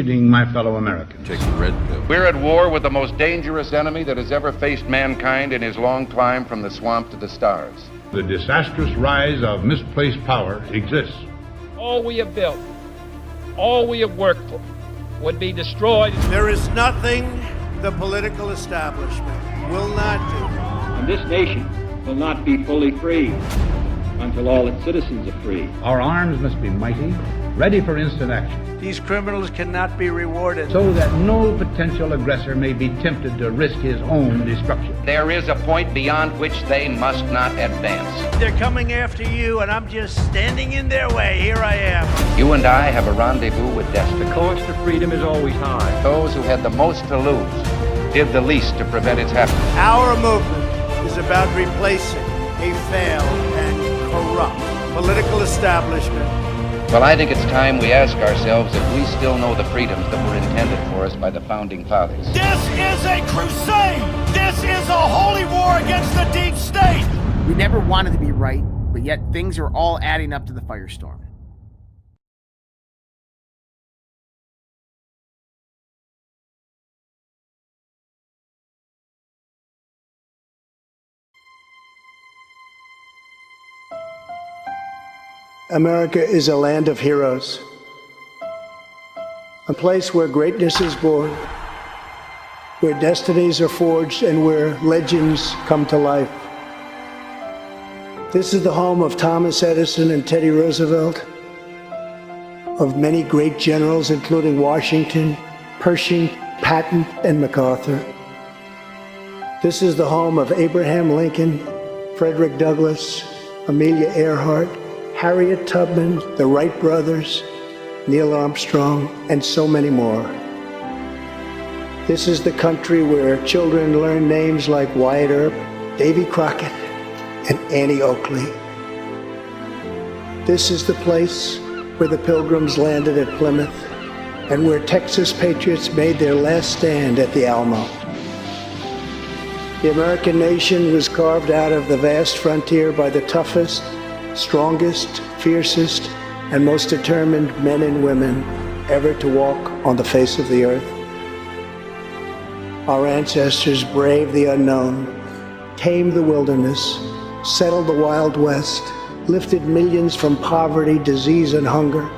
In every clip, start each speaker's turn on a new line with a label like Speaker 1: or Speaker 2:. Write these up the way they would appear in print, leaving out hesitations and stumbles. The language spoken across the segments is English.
Speaker 1: awakening my fellow Americans.
Speaker 2: Take the red pill.
Speaker 3: We're at war with the most dangerous enemy that has ever faced mankind in his long climb from the swamp to the stars.
Speaker 1: The disastrous rise of misplaced power exists.
Speaker 4: All we have built, all we have worked for, would be destroyed.
Speaker 5: There is nothing the political establishment will not do.
Speaker 6: And this nation will not be fully free until all its citizens are free.
Speaker 1: Our arms must be mighty, ready for instant action,
Speaker 5: These criminals cannot be rewarded.
Speaker 1: so that no potential aggressor may be tempted to risk his own destruction.
Speaker 3: There is a point beyond which they must not advance.
Speaker 5: They're coming after you, and I'm just standing in their way. Here I am.
Speaker 3: You and I have a rendezvous with destiny.
Speaker 6: The cost of freedom is always high.
Speaker 3: Those who had the most to lose did the least to prevent its happening.
Speaker 5: Our movement is about replacing a failed and corrupt political establishment.
Speaker 3: Well, I think it's time we ask ourselves if we still know the freedoms that were intended for us by the Founding Fathers.
Speaker 7: This is a crusade! This is a holy war against the deep state!
Speaker 8: We never wanted to be right, but yet things are all adding up to the firestorm.
Speaker 5: America is a land of heroes, a place where greatness is born, where destinies are forged, and where legends come to life. This is the home of Thomas Edison and Teddy Roosevelt, of many great generals, including Washington, Pershing, Patton, and MacArthur. This is the home of Abraham Lincoln, Frederick Douglass, Amelia Earhart, Harriet Tubman, the Wright brothers, Neil Armstrong, and so many more. This is the country where children learn names like Wyatt Earp, Davy Crockett, and Annie Oakley. This is the place where the Pilgrims landed at Plymouth and where Texas patriots made their last stand at the Alamo. The American nation was carved out of the vast frontier by the toughest, strongest, fiercest, and most determined men and women ever to walk on the face of the earth. Our ancestors braved the unknown, tamed the wilderness, settled the Wild West, lifted millions from poverty, disease, and hunger,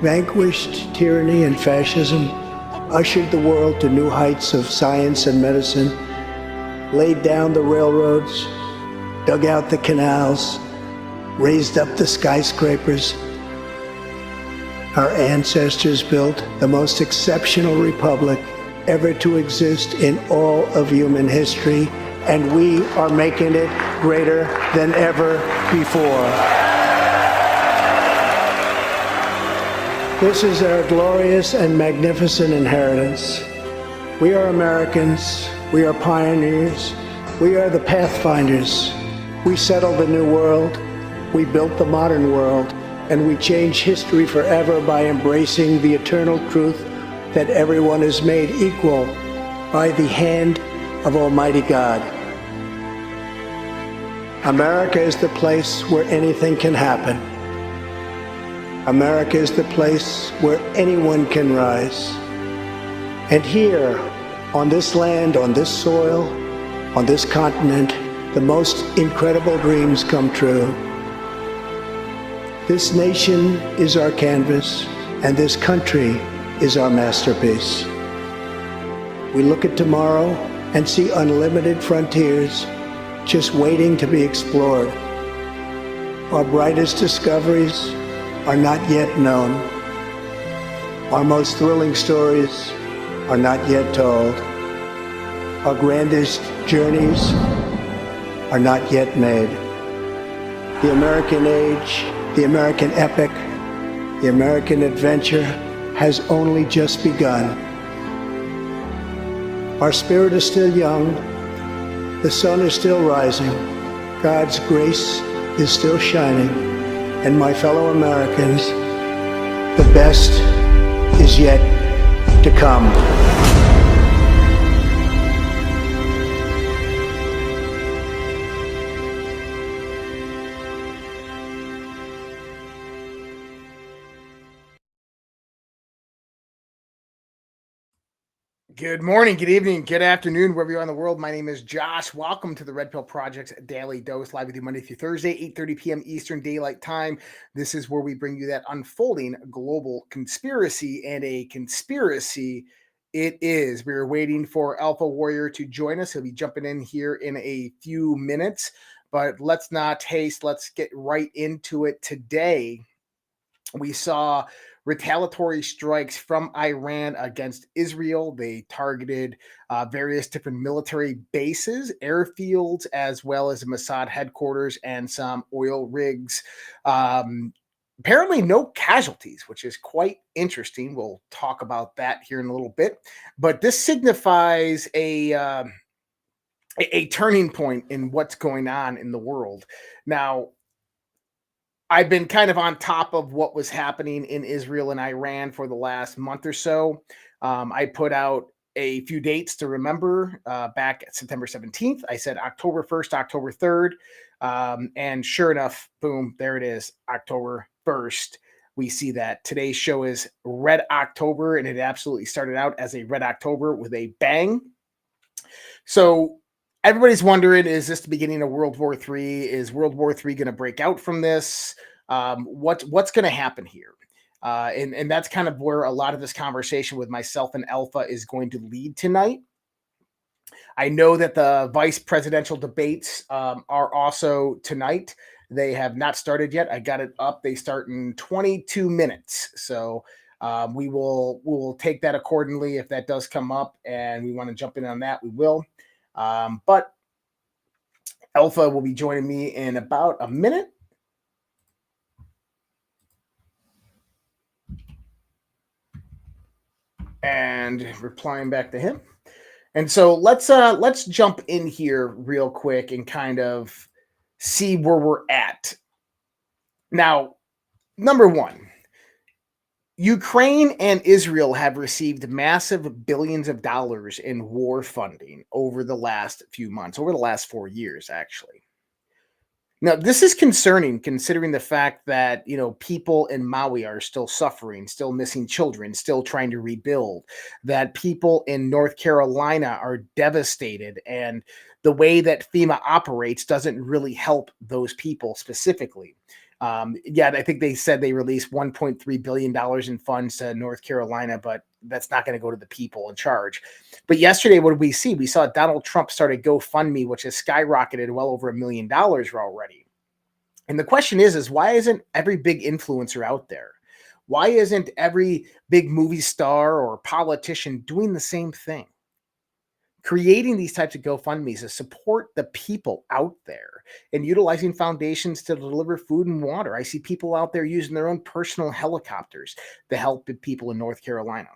Speaker 5: vanquished tyranny and fascism, ushered the world to new heights of science and medicine, laid down the railroads, dug out the canals, raised up the skyscrapers. Our ancestors built the most exceptional republic ever to exist in all of human history, and we are making it greater than ever before. This is our glorious and magnificent inheritance. We are Americans. We are pioneers. We are the pathfinders. We settled the new world. We built the modern world, and we change history forever by embracing the eternal truth that everyone is made equal by the hand of Almighty God. America is the place where anything can happen. America is the place where anyone can rise. And here, on this land, on this soil, on this continent, the most incredible dreams come true. This nation is our canvas, and this country is our masterpiece. We look at tomorrow and see unlimited frontiers just waiting to be explored. Our brightest discoveries are not yet known. Our most thrilling stories are not yet told. Our grandest journeys are not yet made. The American age, the American epic, the American adventure has only just begun. Our spirit is still young. The sun is still rising. God's grace is still shining. And my fellow Americans, the best is yet to come.
Speaker 8: Good morning, good evening, good afternoon, wherever you are in the world. My name is Josh. Welcome to the Red Pill Project's Daily Dose, live with you Monday through Thursday, 8:30 p.m. Eastern Daylight Time. This is where we bring you that unfolding global conspiracy, and a conspiracy it is. We're waiting for Alpha Warrior to join us. He'll be jumping in here in a few minutes, but let's not haste. Let's get right into it today. We saw retaliatory strikes from Iran against Israel. They targeted various different military bases, airfields, as well as the Mossad headquarters and some oil rigs. Apparently no casualties, which is quite interesting. We'll talk about that here in a little bit. But this signifies a turning point in what's going on in the world. Now, I've been kind of on top of what was happening in Israel and Iran for the last month or so. I put out a few dates to remember back at September 17th. I said October 1st, October 3rd. And sure enough, boom, there it is, October 1st. We see that today's show is Red October, and it absolutely started out as a Red October with a bang. So everybody's wondering, is this the beginning of World War III? Is World War III going to break out from this? What's going to happen here? And that's kind of where a lot of this conversation with myself and Alpha is going to lead tonight. I know that the vice presidential debates are also tonight. They have not started yet. I got it up. They start in 22 minutes. So we will take that accordingly. If that does come up and we want to jump in on that, we will. But Alpha will be joining me in about a minute. And replying back to him. And so let's jump in here real quick and kind of see where we're at. Now, number one, Ukraine and Israel have received massive billions of dollars in war funding over the last few months, over the last 4 years, actually. Now, this is concerning considering the fact that, people in Maui are still suffering, still missing children, still trying to rebuild, that people in North Carolina are devastated, and the way that FEMA operates doesn't really help those people specifically. I think they said they released $1.3 billion in funds to North Carolina, but that's not going to go to the people in charge. But yesterday, what did we see? We saw Donald Trump start a GoFundMe, which has skyrocketed well over $1 million already. And the question is why isn't every big influencer out there? Why isn't every big movie star or politician doing the same thing? Creating these types of GoFundMes to support the people out there and utilizing foundations to deliver food and water. I see people out there using their own personal helicopters to help the people in North Carolina.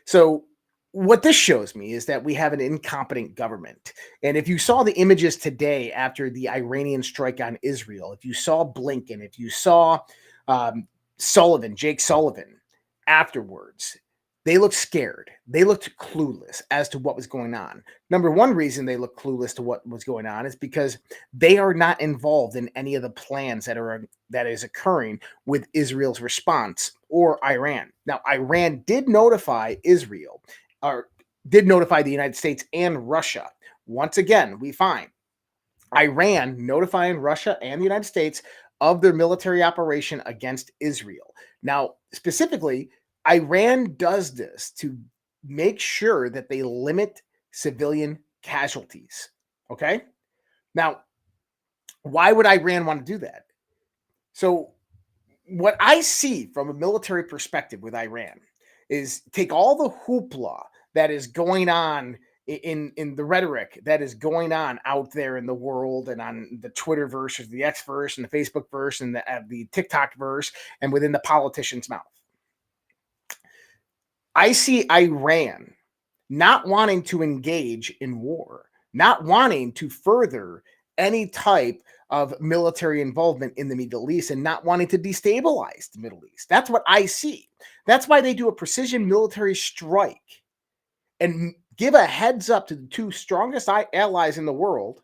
Speaker 8: So what this shows me is that we have an incompetent government. And if you saw the images today after the Iranian strike on Israel, if you saw Blinken, if you saw Jake Sullivan afterwards, they looked scared. They looked clueless as to what was going on. Number one reason they look clueless to what was going on is because they are not involved in any of the plans that is occurring with Israel's response or Iran. Now, Iran did notify Israel, or did notify the United States and Russia. Once again, we find Iran notifying Russia and the United States of their military operation against Israel. Now, specifically, Iran does this to make sure that they limit civilian casualties. Okay? Now, why would Iran want to do that? So, what I see from a military perspective with Iran is take all the hoopla that is going on in the rhetoric that is going on out there in the world and on the Twitter verse or the X verse and the Facebook verse and the TikTok verse and within the politician's mouth. I see Iran not wanting to engage in war, not wanting to further any type of military involvement in the Middle East and not wanting to destabilize the Middle East. That's what I see. That's why they do a precision military strike and give a heads up to the two strongest allies in the world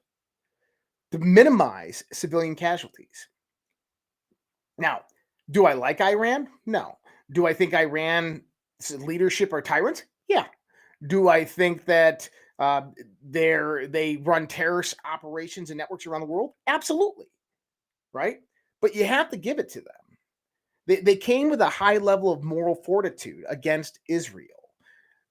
Speaker 8: to minimize civilian casualties. Now, do I like Iran? No. Do I think Iran's leadership are tyrants? Yeah. Do I think that they run terrorist operations and networks around the world? Absolutely, right? But you have to give it to them. They came with a high level of moral fortitude against Israel.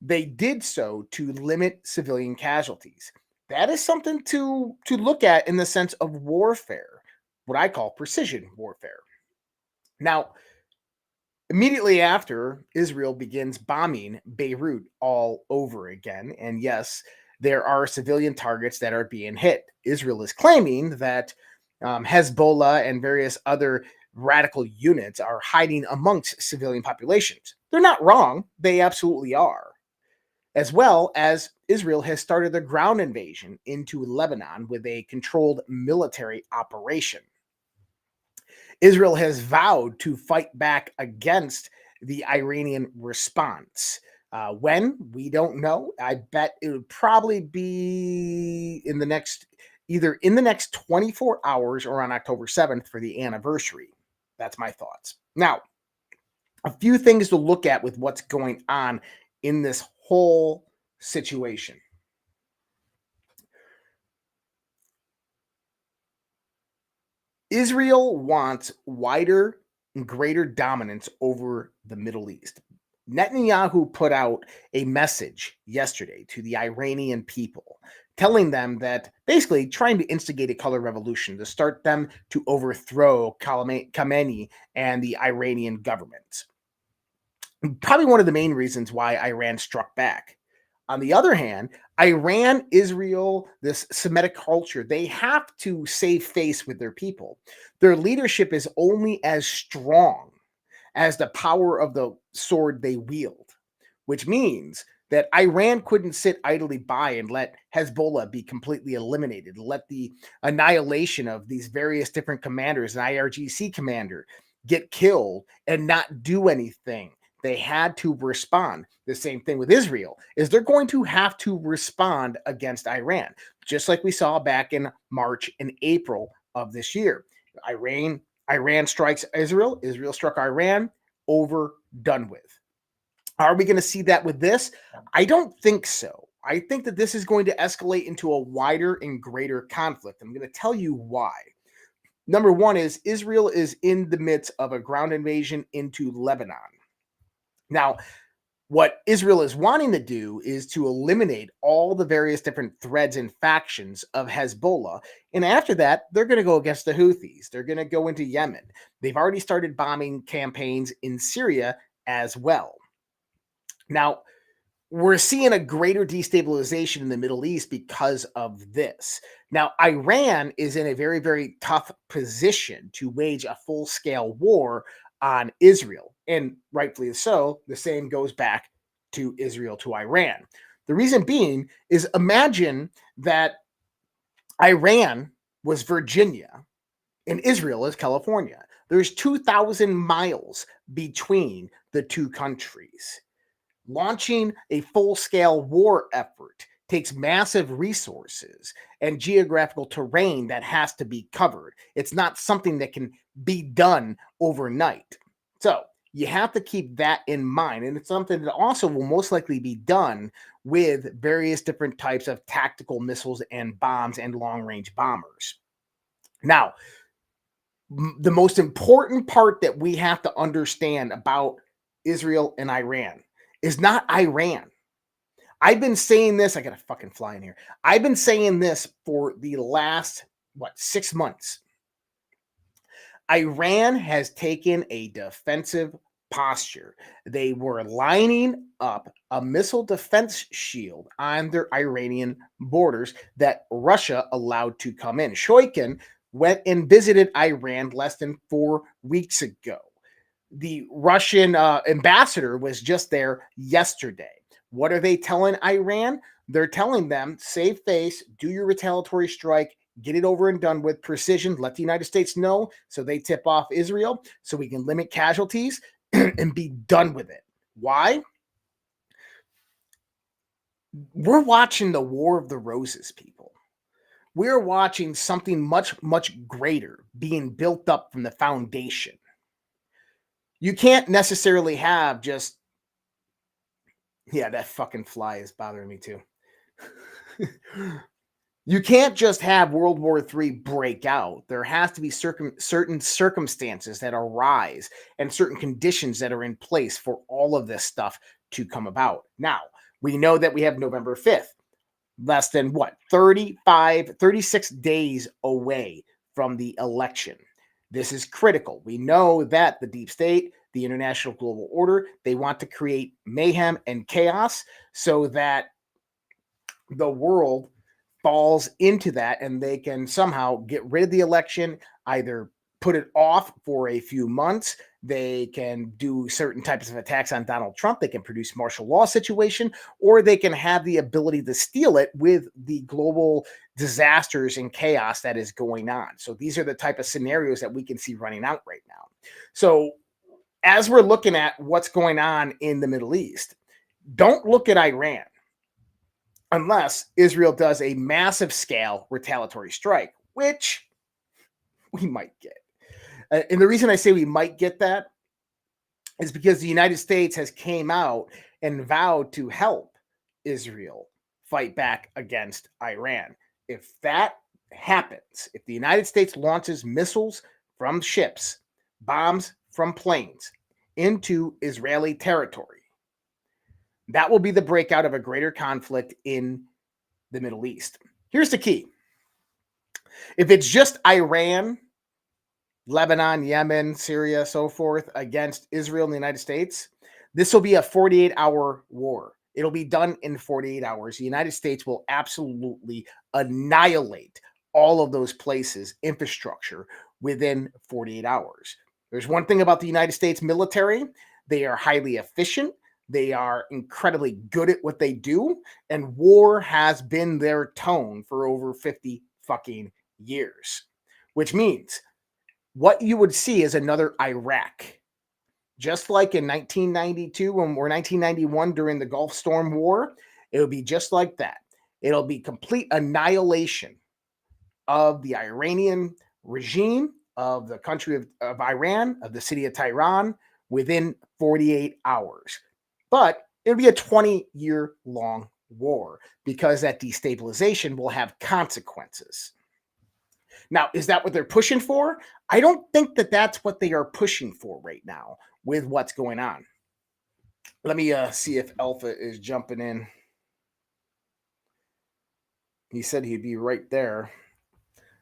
Speaker 8: They did so to limit civilian casualties. That is something to look at in the sense of warfare, what I call precision warfare. Now, immediately after, Israel begins bombing Beirut all over again. And yes, there are civilian targets that are being hit. Israel is claiming that Hezbollah and various other radical units are hiding amongst civilian populations. They're not wrong. They absolutely are. As well as Israel has started a ground invasion into Lebanon with a controlled military operation. Israel has vowed to fight back against the Iranian response. When? We don't know. I bet it would probably be either in the next 24 hours or on October 7th for the anniversary. That's my thoughts. Now, a few things to look at with what's going on in this whole situation. Israel wants wider and greater dominance over the Middle East. Netanyahu put out a message yesterday to the Iranian people, telling them that basically trying to instigate a color revolution to start them to overthrow Khamenei and the Iranian government. Probably one of the main reasons why Iran struck back. On the other hand, Iran, Israel, this Semitic culture, they have to save face with their people. Their leadership is only as strong as the power of the sword they wield, which means that Iran couldn't sit idly by and let Hezbollah be completely eliminated, let the annihilation of these various different commanders, an IRGC commander, get killed and not do anything. They had to respond. The same thing with Israel is they're going to have to respond against Iran, just like we saw back in March and April of this year. Iran strikes Israel. Israel struck Iran. Over, done with. Are we going to see that with this? I don't think so. I think that this is going to escalate into a wider and greater conflict. I'm going to tell you why. Number one is Israel is in the midst of a ground invasion into Lebanon. Now, what Israel is wanting to do is to eliminate all the various different threads and factions of Hezbollah. And after that, they're going to go against the Houthis. They're going to go into Yemen. They've already started bombing campaigns in Syria as well. Now, we're seeing a greater destabilization in the Middle East because of this. Now, Iran is in a very, very tough position to wage a full-scale war on Israel. And rightfully so, the same goes back to Israel, to Iran. The reason being is imagine that Iran was Virginia and Israel is California. There's 2,000 miles between the two countries. Launching a full-scale war effort takes massive resources and geographical terrain that has to be covered. It's not something that can be done overnight. So you have to keep that in mind. And it's something that also will most likely be done with various different types of tactical missiles and bombs and long-range bombers. Now, the most important part that we have to understand about Israel and Iran is not Iran. I've been saying this. I got a fucking fly in here. I've been saying this for the last, 6 months. Iran has taken a defensive posture. They were lining up a missile defense shield on their Iranian borders that Russia allowed to come in. Shoikin went and visited Iran less than 4 weeks ago. The Russian ambassador was just there yesterday. What are they telling Iran? They're telling them, save face, do your retaliatory strike, get it over and done with, precision, let the United States know so they tip off Israel so we can limit casualties and be done with it. Why? We're watching the War of the Roses, people. We're watching something much, much greater being built up from the foundation. You can't necessarily have just Yeah, that fucking fly is bothering me too. You can't just have World War III break out. There has to be certain circumstances that arise and certain conditions that are in place for all of this stuff to come about. Now, we know that we have November 5th, less than 36 days away from the election. This is critical. We know that the deep state, the international global order, they want to create mayhem and chaos so that the world falls into that and they can somehow get rid of the election, either put it off for a few months. They can do certain types of attacks on Donald Trump. They can produce martial law situation, or they can have the ability to steal it with the global disasters and chaos that is going on. So these are the type of scenarios that we can see running out right now. So as we're looking at what's going on in the Middle East, don't look at Iran unless Israel does a massive scale retaliatory strike, which we might get. And the reason I say we might get that is because the United States has came out and vowed to help Israel fight back against Iran. If that happens, if the United States launches missiles from ships, bombs from planes into Israeli territory, that will be the breakout of a greater conflict in the Middle East. Here's the key. If it's just Iran, Lebanon, Yemen, Syria, so forth, against Israel and the United States, this will be a 48-hour war. It'll be done in 48 hours. The United States will absolutely annihilate all of those places, infrastructure, within 48 hours. There's one thing about the United States military. They are highly efficient. They are incredibly good at what they do, and war has been their tone for over 50 fucking years, which means what you would see is another Iraq, just like in 1992 or 1991 during the Gulf Storm War. It'll be just like that. It'll be complete annihilation of the Iranian regime, of the country of Iran, of the city of Tehran within 48 hours. But it'll be a 20-year-long war because that destabilization will have consequences. Now, is that what they're pushing for? I don't think that that's what they are pushing for right now with what's going on. Let me see if Alpha is jumping in. He said he'd be right there.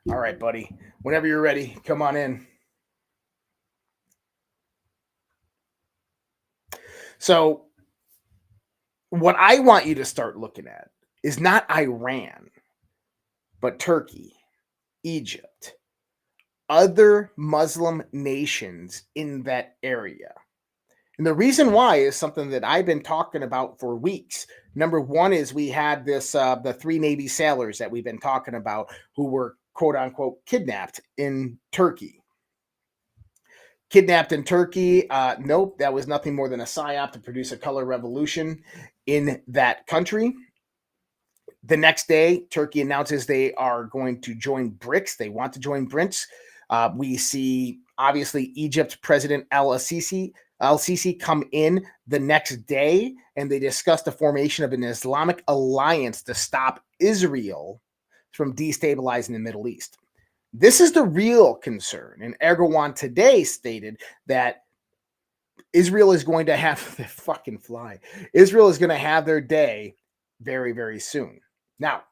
Speaker 8: All right, buddy. Whenever you're ready, come on in. So what I want you to start looking at is not Iran, but Turkey, Egypt, other Muslim nations in that area. And the reason why is something that I've been talking about for weeks. Number one is we had this, the 3 Navy sailors that we've been talking about who were quote unquote kidnapped in Turkey. Kidnapped in Turkey. Nope, that was nothing more than a psyop to produce a color revolution in that country. The next day, Turkey announces they are going to join BRICS. They want to join BRICS. We see, obviously, Egypt President Al-Sisi come in the next day, and they discuss the formation of an Islamic alliance to stop Israel from destabilizing the Middle East. This is the real concern. And Erdogan today stated that Israel is going to have the fucking fly. Israel is going to have their day very, very soon. Now,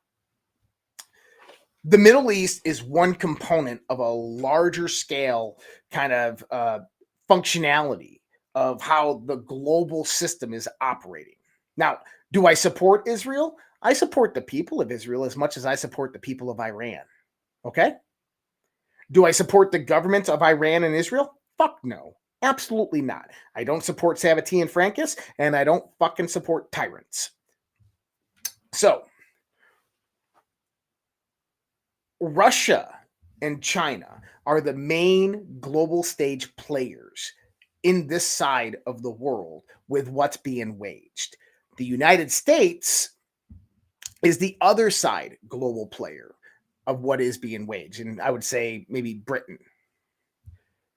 Speaker 8: the Middle East is one component of a larger scale kind of functionality of how the global system is operating. Now, do I support Israel? I support the people of Israel as much as I support the people of Iran. Okay? Do I support the governments of Iran and Israel? Fuck no. Absolutely not. I don't support Savati and Frankis, and I don't fucking support tyrants. So, Russia and China are the main global stage players in this side of the world with what's being waged. The United States is the other side global player of what is being waged, and I would say maybe Britain.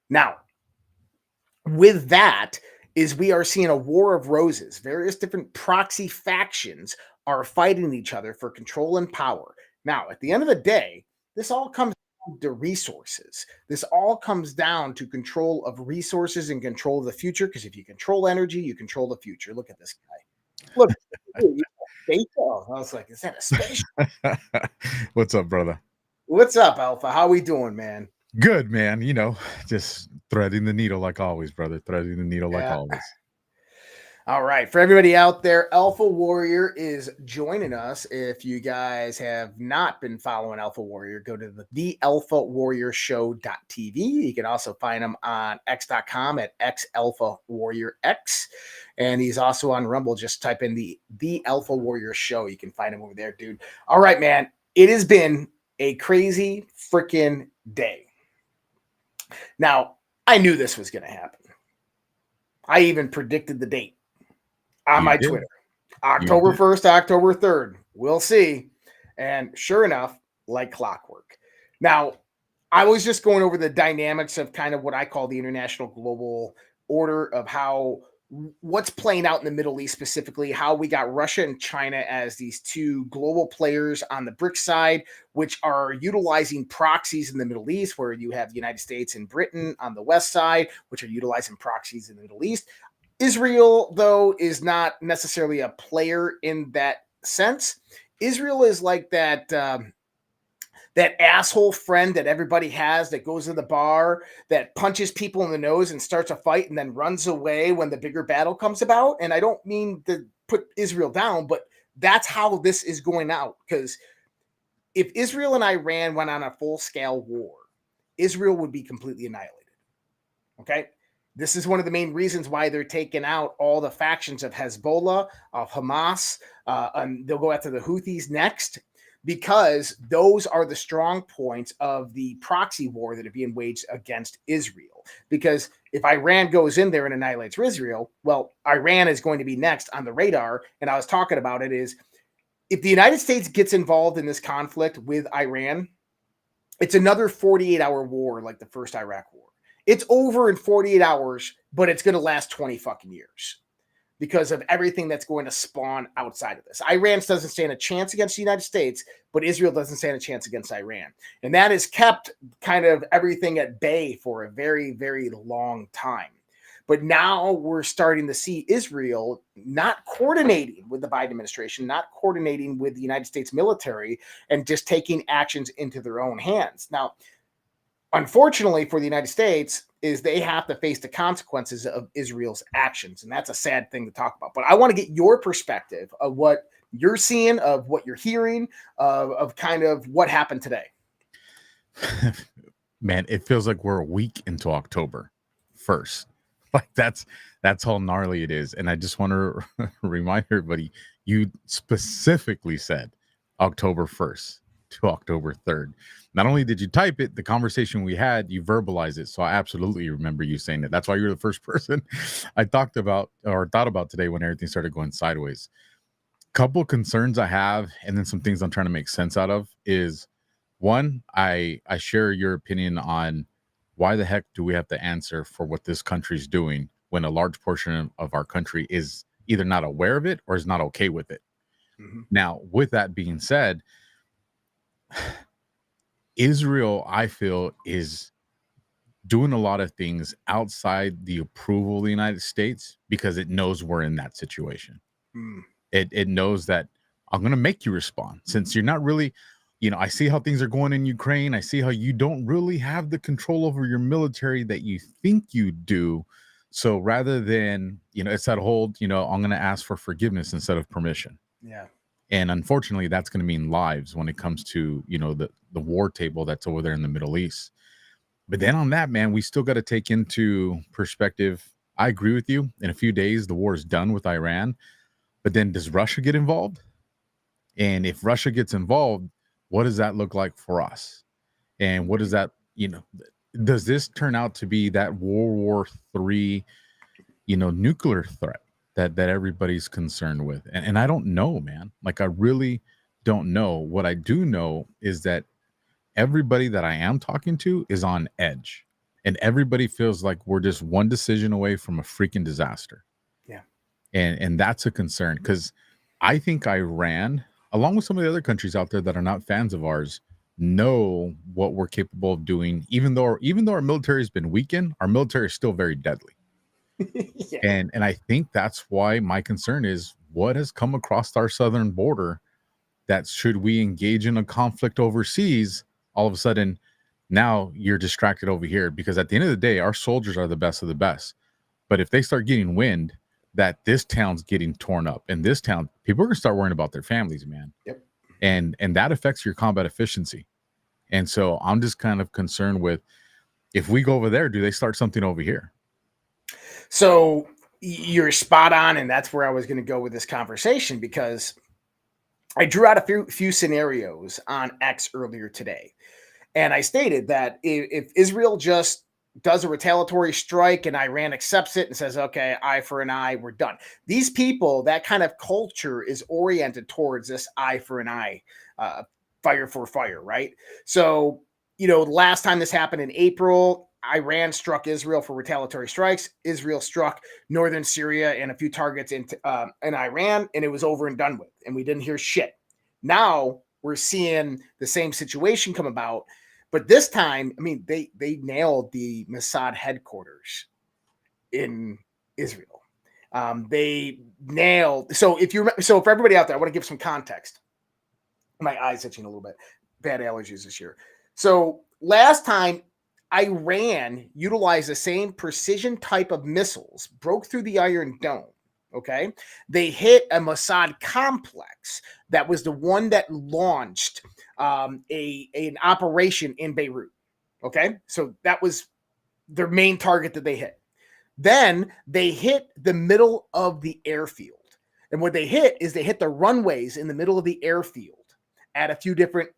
Speaker 8: Now, with that, is we are seeing a war of roses. Various different proxy factions are fighting each other for control and power. Now, at the end of the day, this all comes down to resources. This all comes down to control of resources and control of the future, because if you control energy, you control the future. Look at this guy. Look, dude, I was like, is that a spaceship?
Speaker 2: What's up, brother?
Speaker 8: What's up, Alpha? How we doing, man?
Speaker 2: Good, man. You know, just threading the needle like always, brother. Threading the needle like always.
Speaker 8: All right. For everybody out there, Alpha Warrior is joining us. If you guys have not been following Alpha Warrior, go to the alphawarriorshow.tv. You can also find him on x.com at xalphawarriorx. And he's also on Rumble. Just type in the Alpha Warrior Show. You can find him over there, dude. All right, man. It has been a crazy freaking day. Now, I knew this was going to happen. I even predicted the date on my Twitter. October 1st, October 3rd. We'll see. And sure enough, like clockwork. Now, I was just going over the dynamics of kind of what I call the international global order of how what's playing out in the Middle East, specifically how we got Russia and China as these two global players on the BRICS side, which are utilizing proxies in the Middle East, where you have the United States and Britain on the west side, which are utilizing proxies in the Middle East. Israel, though, is not necessarily a player in that sense. Israel is like that asshole friend that everybody has that goes to the bar, that punches people in the nose and starts a fight and then runs away when the bigger battle comes about. And I don't mean to put Israel down, but that's how this is going out. Because if Israel and Iran went on a full-scale war, Israel would be completely annihilated. Okay? This is one of the main reasons why they're taking out all the factions of Hezbollah, of Hamas, and they'll go after the Houthis next, because those are the strong points of the proxy war that are being waged against Israel. Because if Iran goes in there and annihilates Israel, well, Iran is going to be next on the radar. And I was talking about it is, if the United States gets involved in this conflict with Iran, it's another 48-hour war like the first Iraq war. It's over in 48 hours, but it's going to last 20 fucking years because of everything that's going to spawn outside of this. Iran doesn't stand a chance against the United States, but Israel doesn't stand a chance against Iran. And that has kept kind of everything at bay for a very, very long time. But now we're starting to see Israel not coordinating with the Biden administration, not coordinating with the United States military, and just taking actions into their own hands. Now, unfortunately for the United States, is they have to face the consequences of Israel's actions. And that's a sad thing to talk about. But I want to get your perspective of what you're seeing, of what you're hearing, of kind of what happened today.
Speaker 2: Man, it feels like we're a week into October 1st. Like that's how gnarly it is. And I just want to remind everybody, you specifically said October 1st to October 3rd. Not only did you type it, the conversation we had, you verbalized it. So I absolutely remember you saying it. That's why you're the first person I thought about today when everything started going sideways. Couple concerns I have, and then some things I'm trying to make sense out of is, one, I share your opinion on why the heck do we have to answer for what this country's doing when a large portion of our country is either not aware of it or is not okay with it. Mm-hmm. Now, with that being said, Israel, I feel, is doing a lot of things outside the approval of the United States because it knows we're in that situation. Mm. It knows that I'm going to make you respond, since you're not really, I see how things are going in Ukraine. I see how you don't really have the control over your military that you think you do. So rather than, it's that whole, I'm going to ask for forgiveness instead of permission.
Speaker 8: Yeah.
Speaker 2: And unfortunately, that's going to mean lives when it comes to, the war table that's over there in the Middle East. But then on that, man, we still got to take into perspective. I agree with you. In a few days, the war is done with Iran. But then does Russia get involved? And if Russia gets involved, what does that look like for us? And what does that, does this turn out to be that World War III, nuclear threat that everybody's concerned with? And I don't know, man. Like, I really don't know. What I do know is that everybody that I am talking to is on edge. And everybody feels like we're just one decision away from a freaking disaster.
Speaker 8: Yeah.
Speaker 2: And that's a concern, because I think Iran, along with some of the other countries out there that are not fans of ours, know what we're capable of doing. Even though our military has been weakened, our military is still very deadly.
Speaker 8: Yeah.
Speaker 2: And I think that's why my concern is what has come across our southern border, that should we engage in a conflict overseas, all of a sudden now you're distracted over here. Because at the end of the day, our soldiers are the best of the best. But if they start getting wind that this town's getting torn up, and this town, people are gonna start worrying about their families, man.
Speaker 8: Yep.
Speaker 2: And that affects your combat efficiency. And so I'm just kind of concerned with, if we go over there, do they start something over here?
Speaker 8: So you're spot on, and that's where I was going to go with this conversation, because I drew out a few scenarios on X earlier today. And I stated that if Israel just does a retaliatory strike and Iran accepts it and says, okay, eye for an eye, we're done. These people, that kind of culture is oriented towards this eye for an eye, fire for fire, right? So, last time this happened in April, Iran struck Israel for retaliatory strikes. Israel struck northern Syria and a few targets in Iran, and it was over and done with, and we didn't hear shit. Now we're seeing the same situation come about. But this time, I mean, they nailed the Mossad headquarters in Israel. They nailed. So for everybody out there, I want to give some context. My eyes itching a little bit. Bad allergies this year. So last time, Iran utilized the same precision type of missiles, broke through the Iron Dome. Okay, they hit a Mossad complex that was the one that launched an operation in Beirut. Okay, so that was their main target that they hit. Then they hit the middle of the airfield, and what they hit is they hit the runways in the middle of the airfield at a few different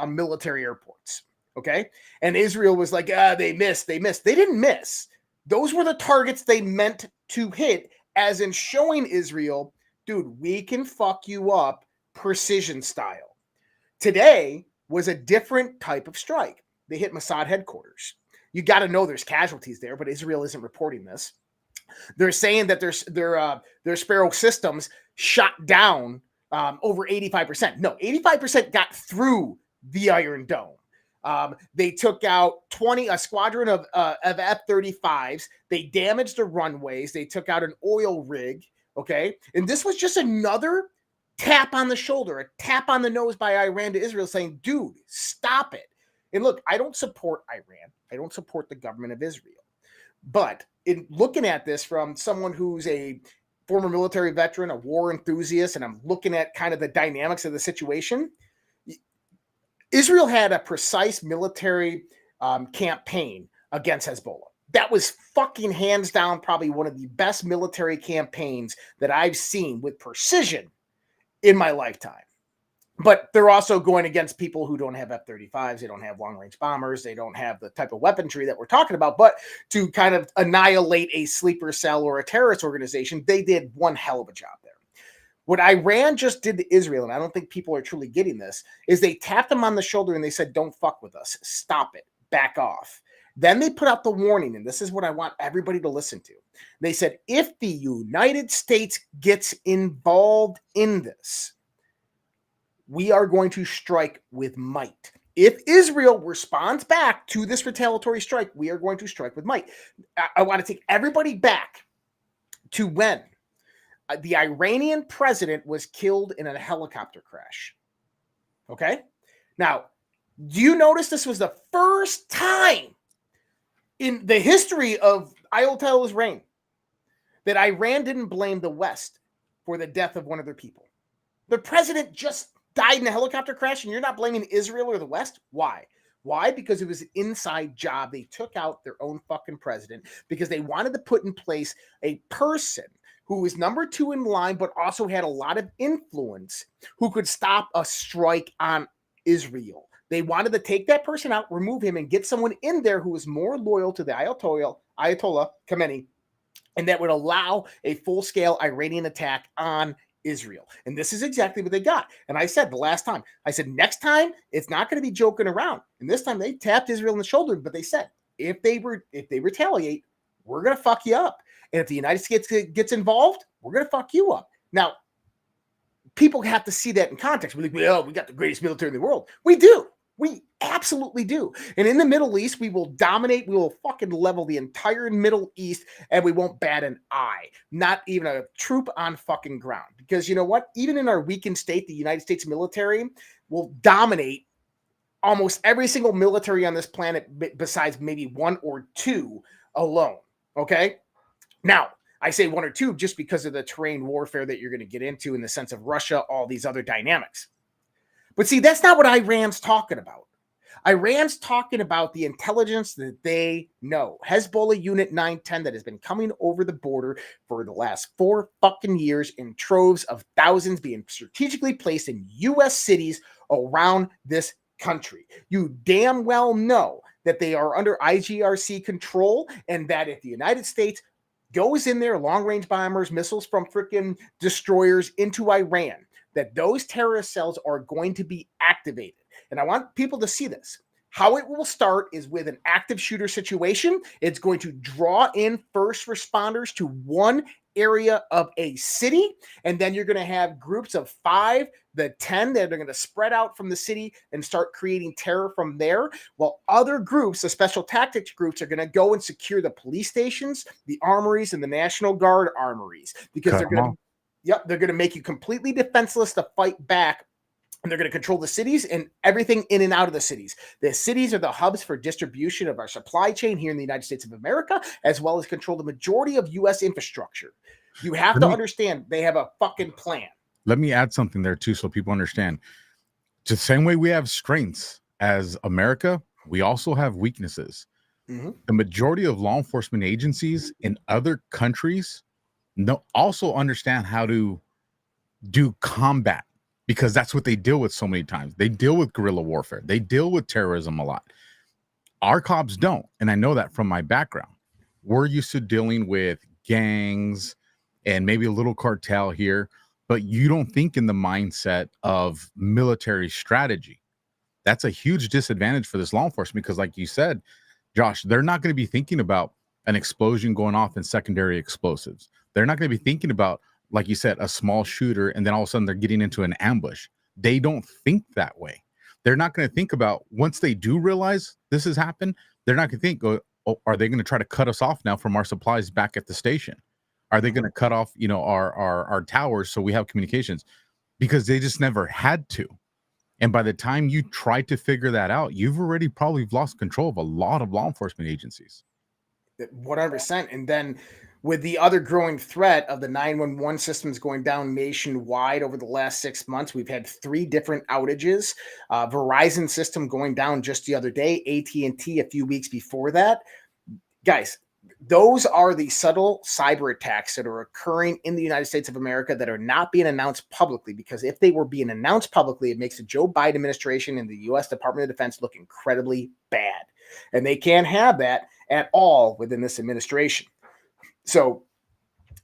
Speaker 8: military airports. Okay, and Israel was like, they missed. They didn't miss. Those were the targets they meant to hit, as in showing Israel, dude, we can fuck you up precision style. Today was a different type of strike. They hit Mossad headquarters. You got to know there's casualties there, but Israel isn't reporting this. They're saying that their Sparrow systems shot down over 85%. No, 85% got through the Iron Dome. They took out a squadron of F-35s. They damaged the runways. They took out an oil rig. Okay. And this was just another tap on the shoulder, a tap on the nose by Iran to Israel, saying, dude, stop it. And look, I don't support Iran. I don't support the government of Israel. But in looking at this from someone who's a former military veteran, a war enthusiast, and I'm looking at kind of the dynamics of the situation, Israel had a precise military campaign against Hezbollah. That was fucking hands down probably one of the best military campaigns that I've seen with precision in my lifetime. But they're also going against people who don't have F-35s. They don't have long-range bombers. They don't have the type of weaponry that we're talking about. But to kind of annihilate a sleeper cell or a terrorist organization, they did one hell of a job there. What Iran just did to Israel, and I don't think people are truly getting this, is they tapped them on the shoulder and they said, don't fuck with us. Stop it. Back off. Then they put out the warning, and this is what I want everybody to listen to. They said, if the United States gets involved in this, we are going to strike with might. If Israel responds back to this retaliatory strike, we are going to strike with might. I want to take everybody back to when the Iranian president was killed in a helicopter crash. Okay? Now, do you notice this was the first time in the history of Ayatollah's reign that Iran didn't blame the West for the death of one of their people? The president just died in a helicopter crash, and you're not blaming Israel or the West? Why? Why? Because it was an inside job. They took out their own fucking president because they wanted to put in place a person who was number 2 in line, but also had a lot of influence, who could stop a strike on Israel. They wanted to take that person out, remove him, and get someone in there who was more loyal to the Ayatollah Khamenei, and that would allow a full-scale Iranian attack on Israel. And this is exactly what they got. And I said the last time, I said, next time, it's not going to be joking around. And this time they tapped Israel in the shoulder, but they said, if they retaliate, we're going to fuck you up. And if the United States gets involved, we're going to fuck you up. Now, people have to see that in context. We're like, well, we got the greatest military in the world. We do. We absolutely do. And in the Middle East, we will dominate. We will fucking level the entire Middle East, and we won't bat an eye. Not even a troop on fucking ground. Because you know what? Even in our weakened state, the United States military will dominate almost every single military on this planet besides maybe one or two alone. Okay? Now, I say one or two just because of the terrain warfare that you're going to get into in the sense of Russia, all these other dynamics. But see, that's not what Iran's talking about. Iran's talking about the intelligence that they know. Hezbollah Unit 910 that has been coming over the border for the last 4 fucking years in troves of thousands being strategically placed in U.S. cities around this country. You damn well know that they are under IGRC control, and that if the United States goes in there, long-range bombers, missiles from freaking destroyers into Iran, that those terrorist cells are going to be activated. And I want people to see this. How it will start is with an active shooter situation. It's going to draw in first responders to one area of a city, and then you're going to have groups of 5 to 10 that are going to spread out from the city and start creating terror from there, while other groups, the special tactics groups, are going to go and secure the police stations, the armories, and the National Guard armories, because they're going to make you completely defenseless to fight back. And they're going to control the cities and everything in and out of the cities. The cities are the hubs for distribution of our supply chain here in the United States of America, as well as control the majority of U.S. infrastructure. You have to understand they have a fucking plan.
Speaker 2: Let me add something there too, so people understand. The same way we have strengths as America, we also have weaknesses. Mm-hmm. The majority of law enforcement agencies in other countries also understand how to do combat, because that's what they deal with so many times. They deal with guerrilla warfare. They deal with terrorism a lot. Our cops don't, and I know that from my background. We're used to dealing with gangs and maybe a little cartel here, but you don't think in the mindset of military strategy. That's a huge disadvantage for this law enforcement because, like you said, Josh, they're not going to be thinking about an explosion going off in secondary explosives. They're not going to be thinking about, like you said, a small shooter, and then all of a sudden they're getting into an ambush. They don't think that way. They're not going to think about, once they do realize this has happened, they're not going to think, oh, are they going to try to cut us off now from our supplies back at the station? Are they going to cut off, our towers so we have communications? Because they just never had to. And by the time you try to figure that out, you've already probably lost control of a lot of law enforcement agencies.
Speaker 8: 100%. And then with the other growing threat of the 911 systems going down nationwide over the last 6 months, we've had 3 different outages. Verizon system going down just the other day, AT&T a few weeks before that. Guys, those are the subtle cyber attacks that are occurring in the United States of America that are not being announced publicly, because if they were being announced publicly, it makes the Joe Biden administration and the U.S. Department of Defense look incredibly bad. And they can't have that at all within this administration. So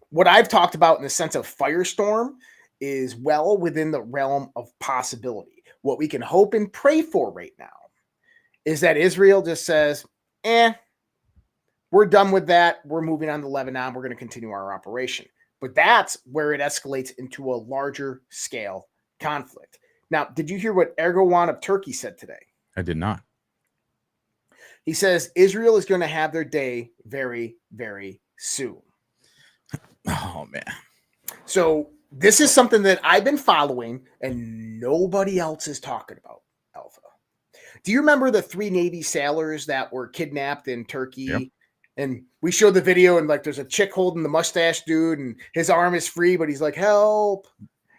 Speaker 8: what I've talked about in the sense of firestorm is well within the realm of possibility. What we can hope and pray for right now is that Israel just says, we're done with that. We're moving on to Lebanon. We're going to continue our operation. But that's where it escalates into a larger scale conflict. Now, did you hear what Erdogan of Turkey said today?
Speaker 2: I did not.
Speaker 8: He says Israel is going to have their day very, very soon.
Speaker 2: Oh, man.
Speaker 8: So this is something that I've been following and nobody else is talking about, Alpha. Do you remember the 3 Navy sailors that were kidnapped in Turkey?
Speaker 2: Yep.
Speaker 8: And we showed the video, and like there's a chick holding the mustache dude, and his arm is free, but he's like, help.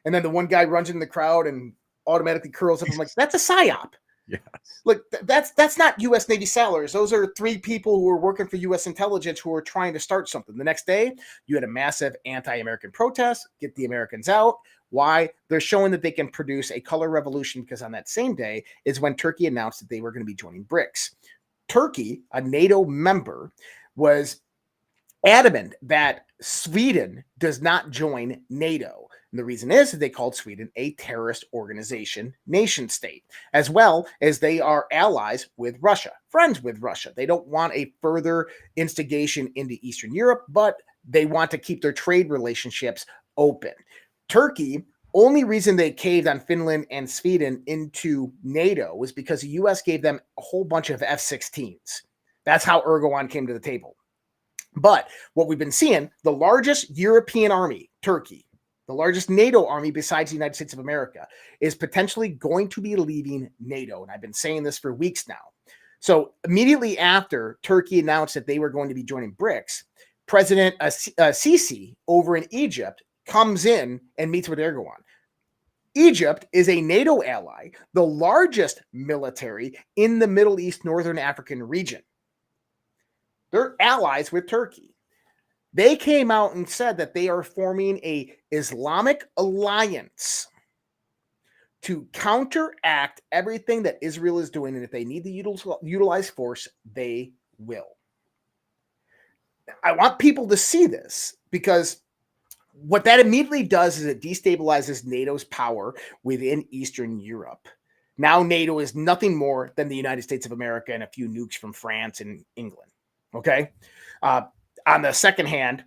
Speaker 8: And then the one guy runs in the crowd and automatically curls up. I'm like, that's a psyop.
Speaker 2: Yes.
Speaker 8: Look, that's not U.S. Navy sailors. Those are 3 people who were working for U.S. intelligence who were trying to start something. The next day, you had a massive anti-American protest, get the Americans out. Why? They're showing that they can produce a color revolution, because on that same day is when Turkey announced that they were going to be joining BRICS. Turkey, a NATO member, was adamant that Sweden does not join NATO. And the reason is that they called Sweden a terrorist organization, nation state, as well as they are allies with Russia, friends with Russia. They don't want a further instigation into Eastern Europe, but they want to keep their trade relationships open. Turkey, only reason they caved on Finland and Sweden into NATO was because the U.S. gave them a whole bunch of F-16s. That's how Erdogan came to the table. But what we've been seeing, the largest European army, Turkey, the largest NATO army besides the United States of America, is potentially going to be leaving NATO. And I've been saying this for weeks now. So immediately after Turkey announced that they were going to be joining BRICS, President Sisi over in Egypt comes in and meets with Erdogan. Egypt is a NATO ally, the largest military in the Middle East, Northern African region. They're allies with Turkey. They came out and said that they are forming an Islamic alliance to counteract everything that Israel is doing. And if they need to utilize force, they will. I want people to see this because what that immediately does is it destabilizes NATO's power within Eastern Europe. Now NATO is nothing more than the United States of America and a few nukes from France and England. Okay. On the second hand,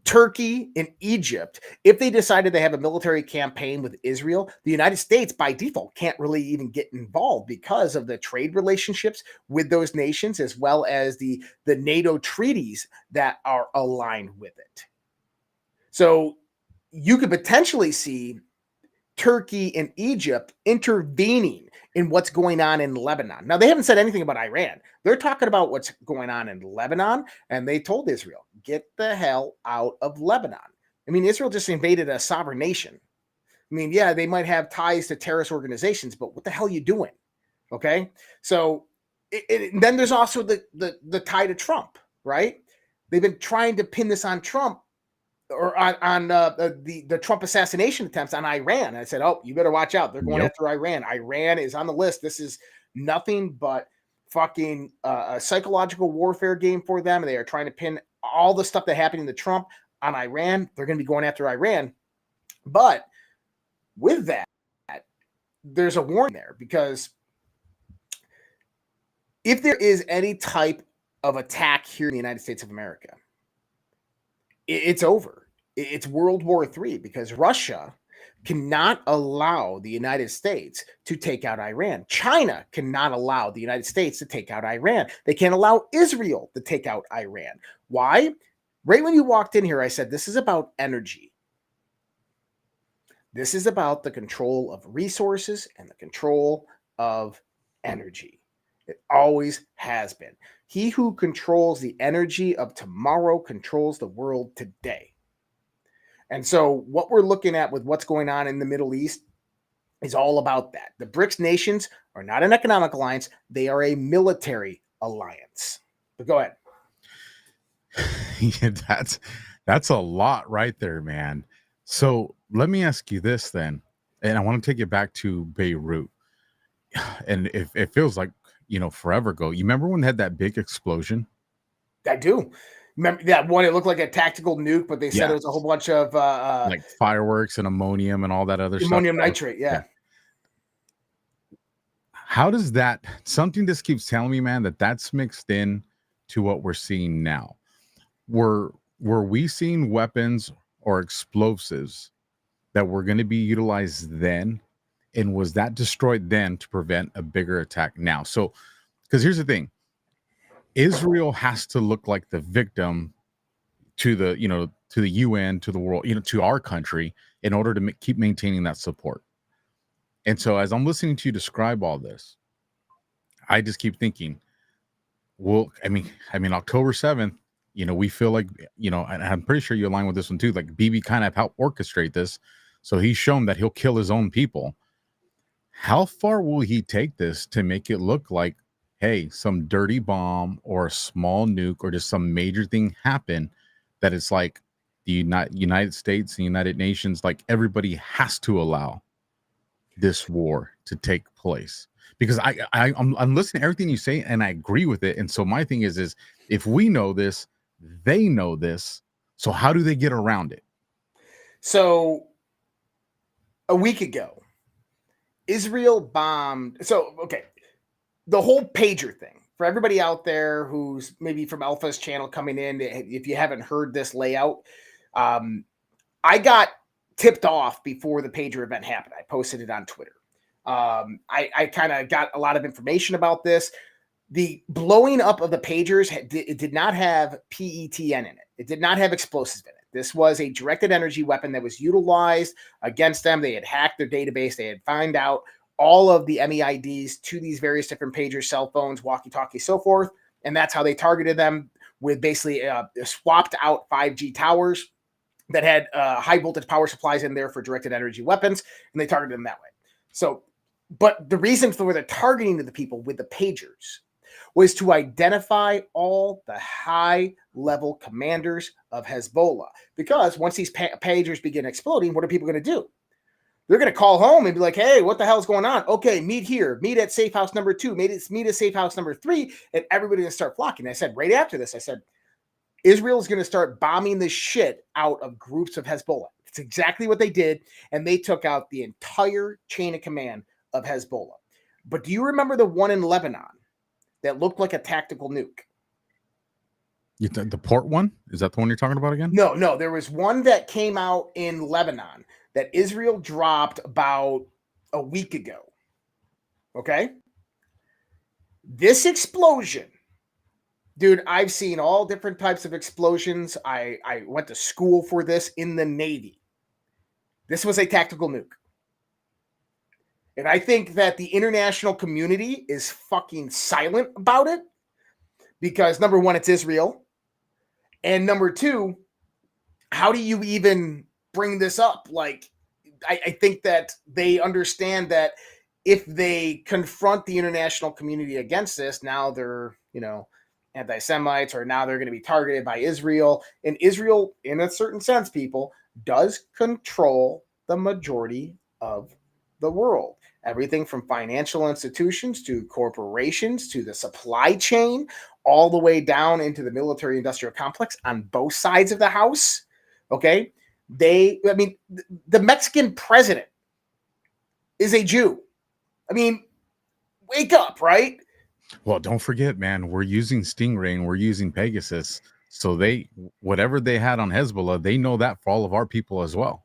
Speaker 8: Turkey and Egypt, if they decided to have a military campaign with Israel, the United States by default can't really even get involved because of the trade relationships with those nations, as well as the NATO treaties that are aligned with it. So you could potentially see Turkey and Egypt intervening in what's going on in Lebanon. Now, they haven't said anything about Iran. They're talking about what's going on in Lebanon, and they told Israel, get the hell out of Lebanon. I mean, Israel just invaded a sovereign nation. I mean, yeah, they might have ties to terrorist organizations, but what the hell are you doing? Okay? So then there's also the tie to Trump, right? They've been trying to pin this on Trump, or on the Trump assassination attempts on Iran. And I said, oh, you better watch out. They're going after Iran. Iran is on the list. This is nothing but fucking a psychological warfare game for them. They are trying to pin all the stuff that happened to Trump on Iran. They're going to be going after Iran. But with that, there's a warning there, because if there is any type of attack here in the United States of America, it's over. It's World War III, because Russia cannot allow the United States to take out Iran. China cannot allow the United States to take out Iran. They can't allow Israel to take out Iran. Why? Right when you walked in here, I said, this is about energy. This is about the control of resources and the control of energy. It always has been. He who controls the energy of tomorrow controls the world today. And so what we're looking at with what's going on in the Middle East is all about that. The BRICS nations are not an economic alliance. They are a military alliance. But go ahead.
Speaker 2: Yeah, that's a lot right there, man. So let me ask you this then, and I want to take it back to Beirut. And it feels like, forever ago. You remember when they had that big explosion?
Speaker 8: I do. Remember that one? It looked like a tactical nuke, but they said it was a whole bunch of
Speaker 2: like fireworks and ammonium and all that other stuff.
Speaker 8: Ammonium nitrate, yeah.
Speaker 2: How does that, something just keeps telling me, man, that's mixed in to what we're seeing now. Were we seeing weapons or explosives that were going to be utilized then? And was that destroyed then to prevent a bigger attack now? So, because here's the thing, Israel has to look like the victim to the, to the UN, to the world, to our country, in order to keep maintaining that support. And so, as I'm listening to you describe all this, I just keep thinking, well, I mean, October 7th, we feel like, and I'm pretty sure you align with this one too. Like Bibi kind of helped orchestrate this, so he's shown that he'll kill his own people. How far will he take this to make it look like, hey, some dirty bomb or a small nuke or just some major thing happen that it's like the United States and United Nations, like everybody has to allow this war to take place? Because I'm listening to everything you say and I agree with it. And so my thing is if we know this, They know this. So how do they get around it?
Speaker 8: So a week ago, Israel bombed. So, okay, the whole pager thing for everybody out there who's maybe from Alpha's channel coming in, if you haven't heard this layout, I got tipped off before the pager event happened. I posted it on Twitter. I kind of got a lot of information about this. The blowing up of the pagers, it did not have PETN in it. It did not have explosives in it. This was a directed energy weapon that was utilized against them. They had hacked their database. They had found out all of the MEIDs to these various different pagers, cell phones, walkie-talkies, so forth. And that's how they targeted them, with basically swapped out 5G towers that had high voltage power supplies in there for directed energy weapons, and they targeted them that way. So, but the reason for the targeting of the people with the pagers was to identify all the high-level commanders of Hezbollah. Because once these pagers begin exploding, what are people going to do? They're going to call home and be like, hey, what the hell's going on? Okay, meet here. Meet at safe house number 2. Meet at safe house number 3. And everybody's going to start flocking. I said, right after this, I said, Israel's going to start bombing the shit out of groups of Hezbollah. It's exactly what they did. And they took out the entire chain of command of Hezbollah. But do you remember the one in Lebanon that looked like a tactical nuke?
Speaker 2: The port one? Is that the one you're talking about again?
Speaker 8: No. There was one that came out in Lebanon that Israel dropped about a week ago. Okay? This explosion, dude, I've seen all different types of explosions. I went to school for this in the Navy. This was a tactical nuke. And I think that the international community is fucking silent about it because, number one, it's Israel. And number two, how do you even bring this up? Like, I think that they understand that if they confront the international community against this, now they're, anti-Semites, or now they're going to be targeted by Israel. And Israel, in a certain sense, people, does control the majority of the world. Everything from financial institutions to corporations to the supply chain, all the way down into the military-industrial complex on both sides of the house. Okay? The Mexican president is a Jew. I mean, wake up, right?
Speaker 2: Well, don't forget, man, we're using Stingray and we're using Pegasus. So whatever they had on Hezbollah, they know that for all of our people as well.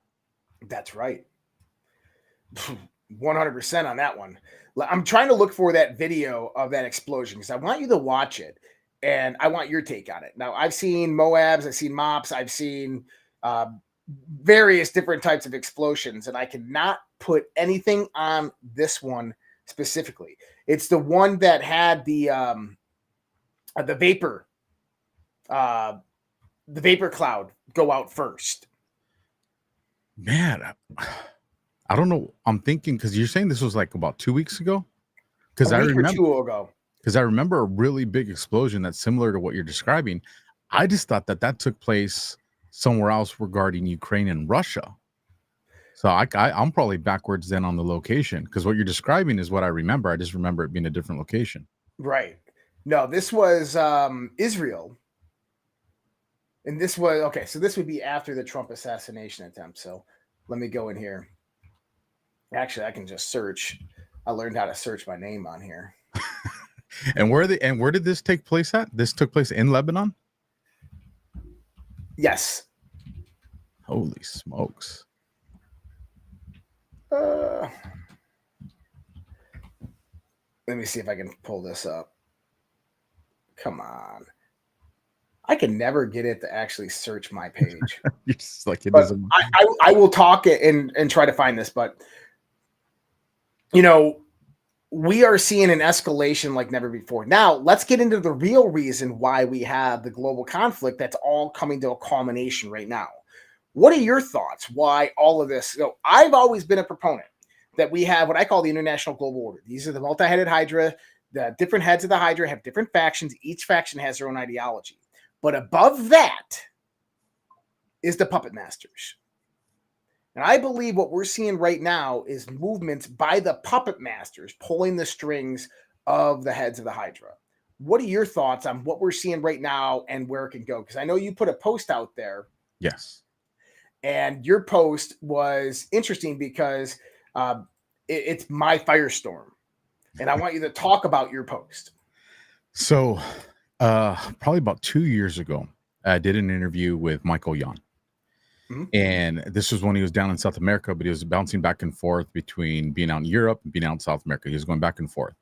Speaker 8: That's right. 100% on that one. I'm trying to look for that video of that explosion because I want you to watch it and I want your take on it. Now, I've seen Moabs, I've seen MOPS, I've seen various different types of explosions, and I cannot put anything on this one specifically. It's the one that had the vapor cloud go out first.
Speaker 2: Man, I don't know. I'm thinking, because you're saying this was like about 2 weeks ago. Because I remember a really big explosion that's similar to what you're describing. I just thought that took place somewhere else regarding Ukraine and Russia. So I'm probably backwards then on the location, because what you're describing is what I remember. I just remember it being a different location.
Speaker 8: Right. No, this was Israel. And this was, okay, so this would be after the Trump assassination attempt. So let me go in here. Actually, I can just search. I learned how to search my name on here.
Speaker 2: And where did this take place at? This took place in Lebanon?
Speaker 8: Yes.
Speaker 2: Holy smokes.
Speaker 8: Let me see if I can pull this up. Come on. I can never get it to actually search my page.
Speaker 2: It's like it doesn't.
Speaker 8: I will talk it and try to find this, but we are seeing an escalation like never before. Now, let's get into the real reason why we have the global conflict that's all coming to a culmination right now. What are your thoughts? Why all of this? So I've always been a proponent that we have what I call the international global order. These are the multi-headed Hydra. The different heads of the Hydra have different factions. Each faction has their own ideology. But above that is the puppet masters. And I believe what we're seeing right now is movements by the puppet masters pulling the strings of the heads of the Hydra. what are your thoughts on what we're seeing right now and where it can go? Because I know you put a post out there.
Speaker 2: Yes.
Speaker 8: And your post was interesting because it's my firestorm. And I want you to talk about your post.
Speaker 2: So probably about 2 years ago, I did an interview with Michael Yon.
Speaker 8: Mm-hmm.
Speaker 2: And this was when he was down in South America, but he was bouncing back and forth between being out in Europe and being out in South America. He was going back and forth.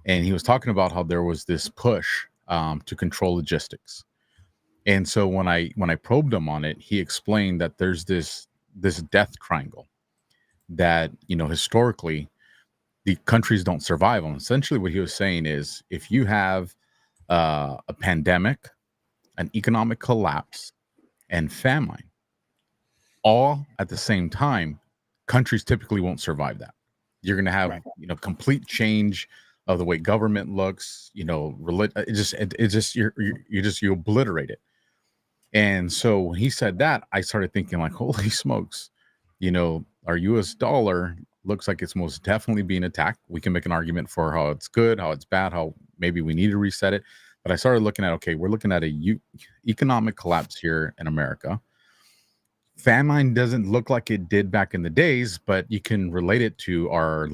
Speaker 2: And he was talking about how there was this push to control logistics. And so when I probed him on it, he explained that there's this death triangle that, historically the countries don't survive on. Essentially what he was saying is, if you have a pandemic, an economic collapse, and famine all at the same time, countries typically won't survive that. You're going to have, complete change of the way government looks, you obliterate it. And so when he said that, I started thinking like, holy smokes, our US dollar looks like it's most definitely being attacked. We can make an argument for how it's good, how it's bad, how maybe we need to reset it. But I started looking at, okay, we're looking at economic collapse here in America. Famine doesn't look like it did back in the days, but you can relate it to our,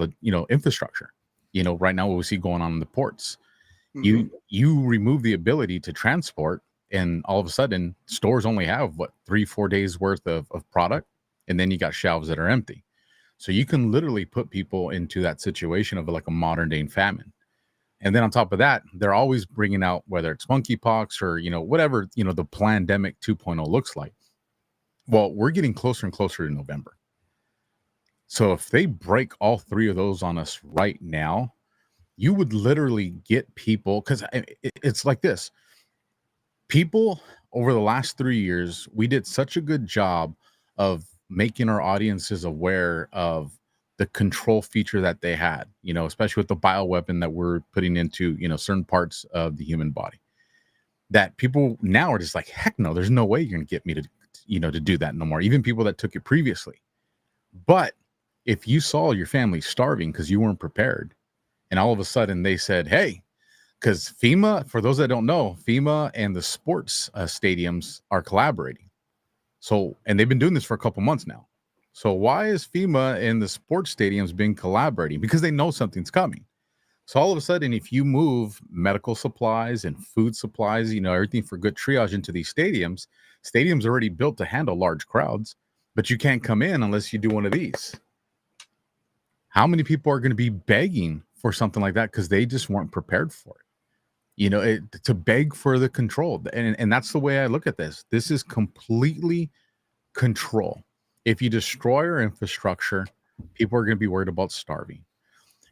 Speaker 2: infrastructure. Right now what we see going on in the ports, you remove the ability to transport, and all of a sudden stores only have 3-4 days worth of product, and then you got shelves that are empty. So you can literally put people into that situation of like a modern day famine. And then on top of that, they're always bringing out, whether it's monkeypox or whatever the pandemic 2.0 looks like. Well, we're getting closer and closer to November. So if they break all three of those on us right now, you would literally get people, because it's like this. People over the last 3 years, we did such a good job of making our audiences aware of the control feature that they had, especially with the bioweapon that we're putting into, certain parts of the human body, that people now are just like, heck no, there's no way you're going to get me to, to do that no more. Even people that took it previously. But if you saw your family starving because you weren't prepared, and all of a sudden they said, hey, because FEMA, for those that don't know, FEMA and the sports stadiums are collaborating. So, and they've been doing this for a couple months now. So why is FEMA and the sports stadiums been collaborating? Because they know something's coming. So all of a sudden, if you move medical supplies and food supplies, everything for good triage into these stadiums are already built to handle large crowds, but you can't come in unless you do one of these. How many people are going to be begging for something like that because they just weren't prepared for it? To beg for the control. And that's the way I look at this. This is completely control. If you destroy our infrastructure, people are going to be worried about starving.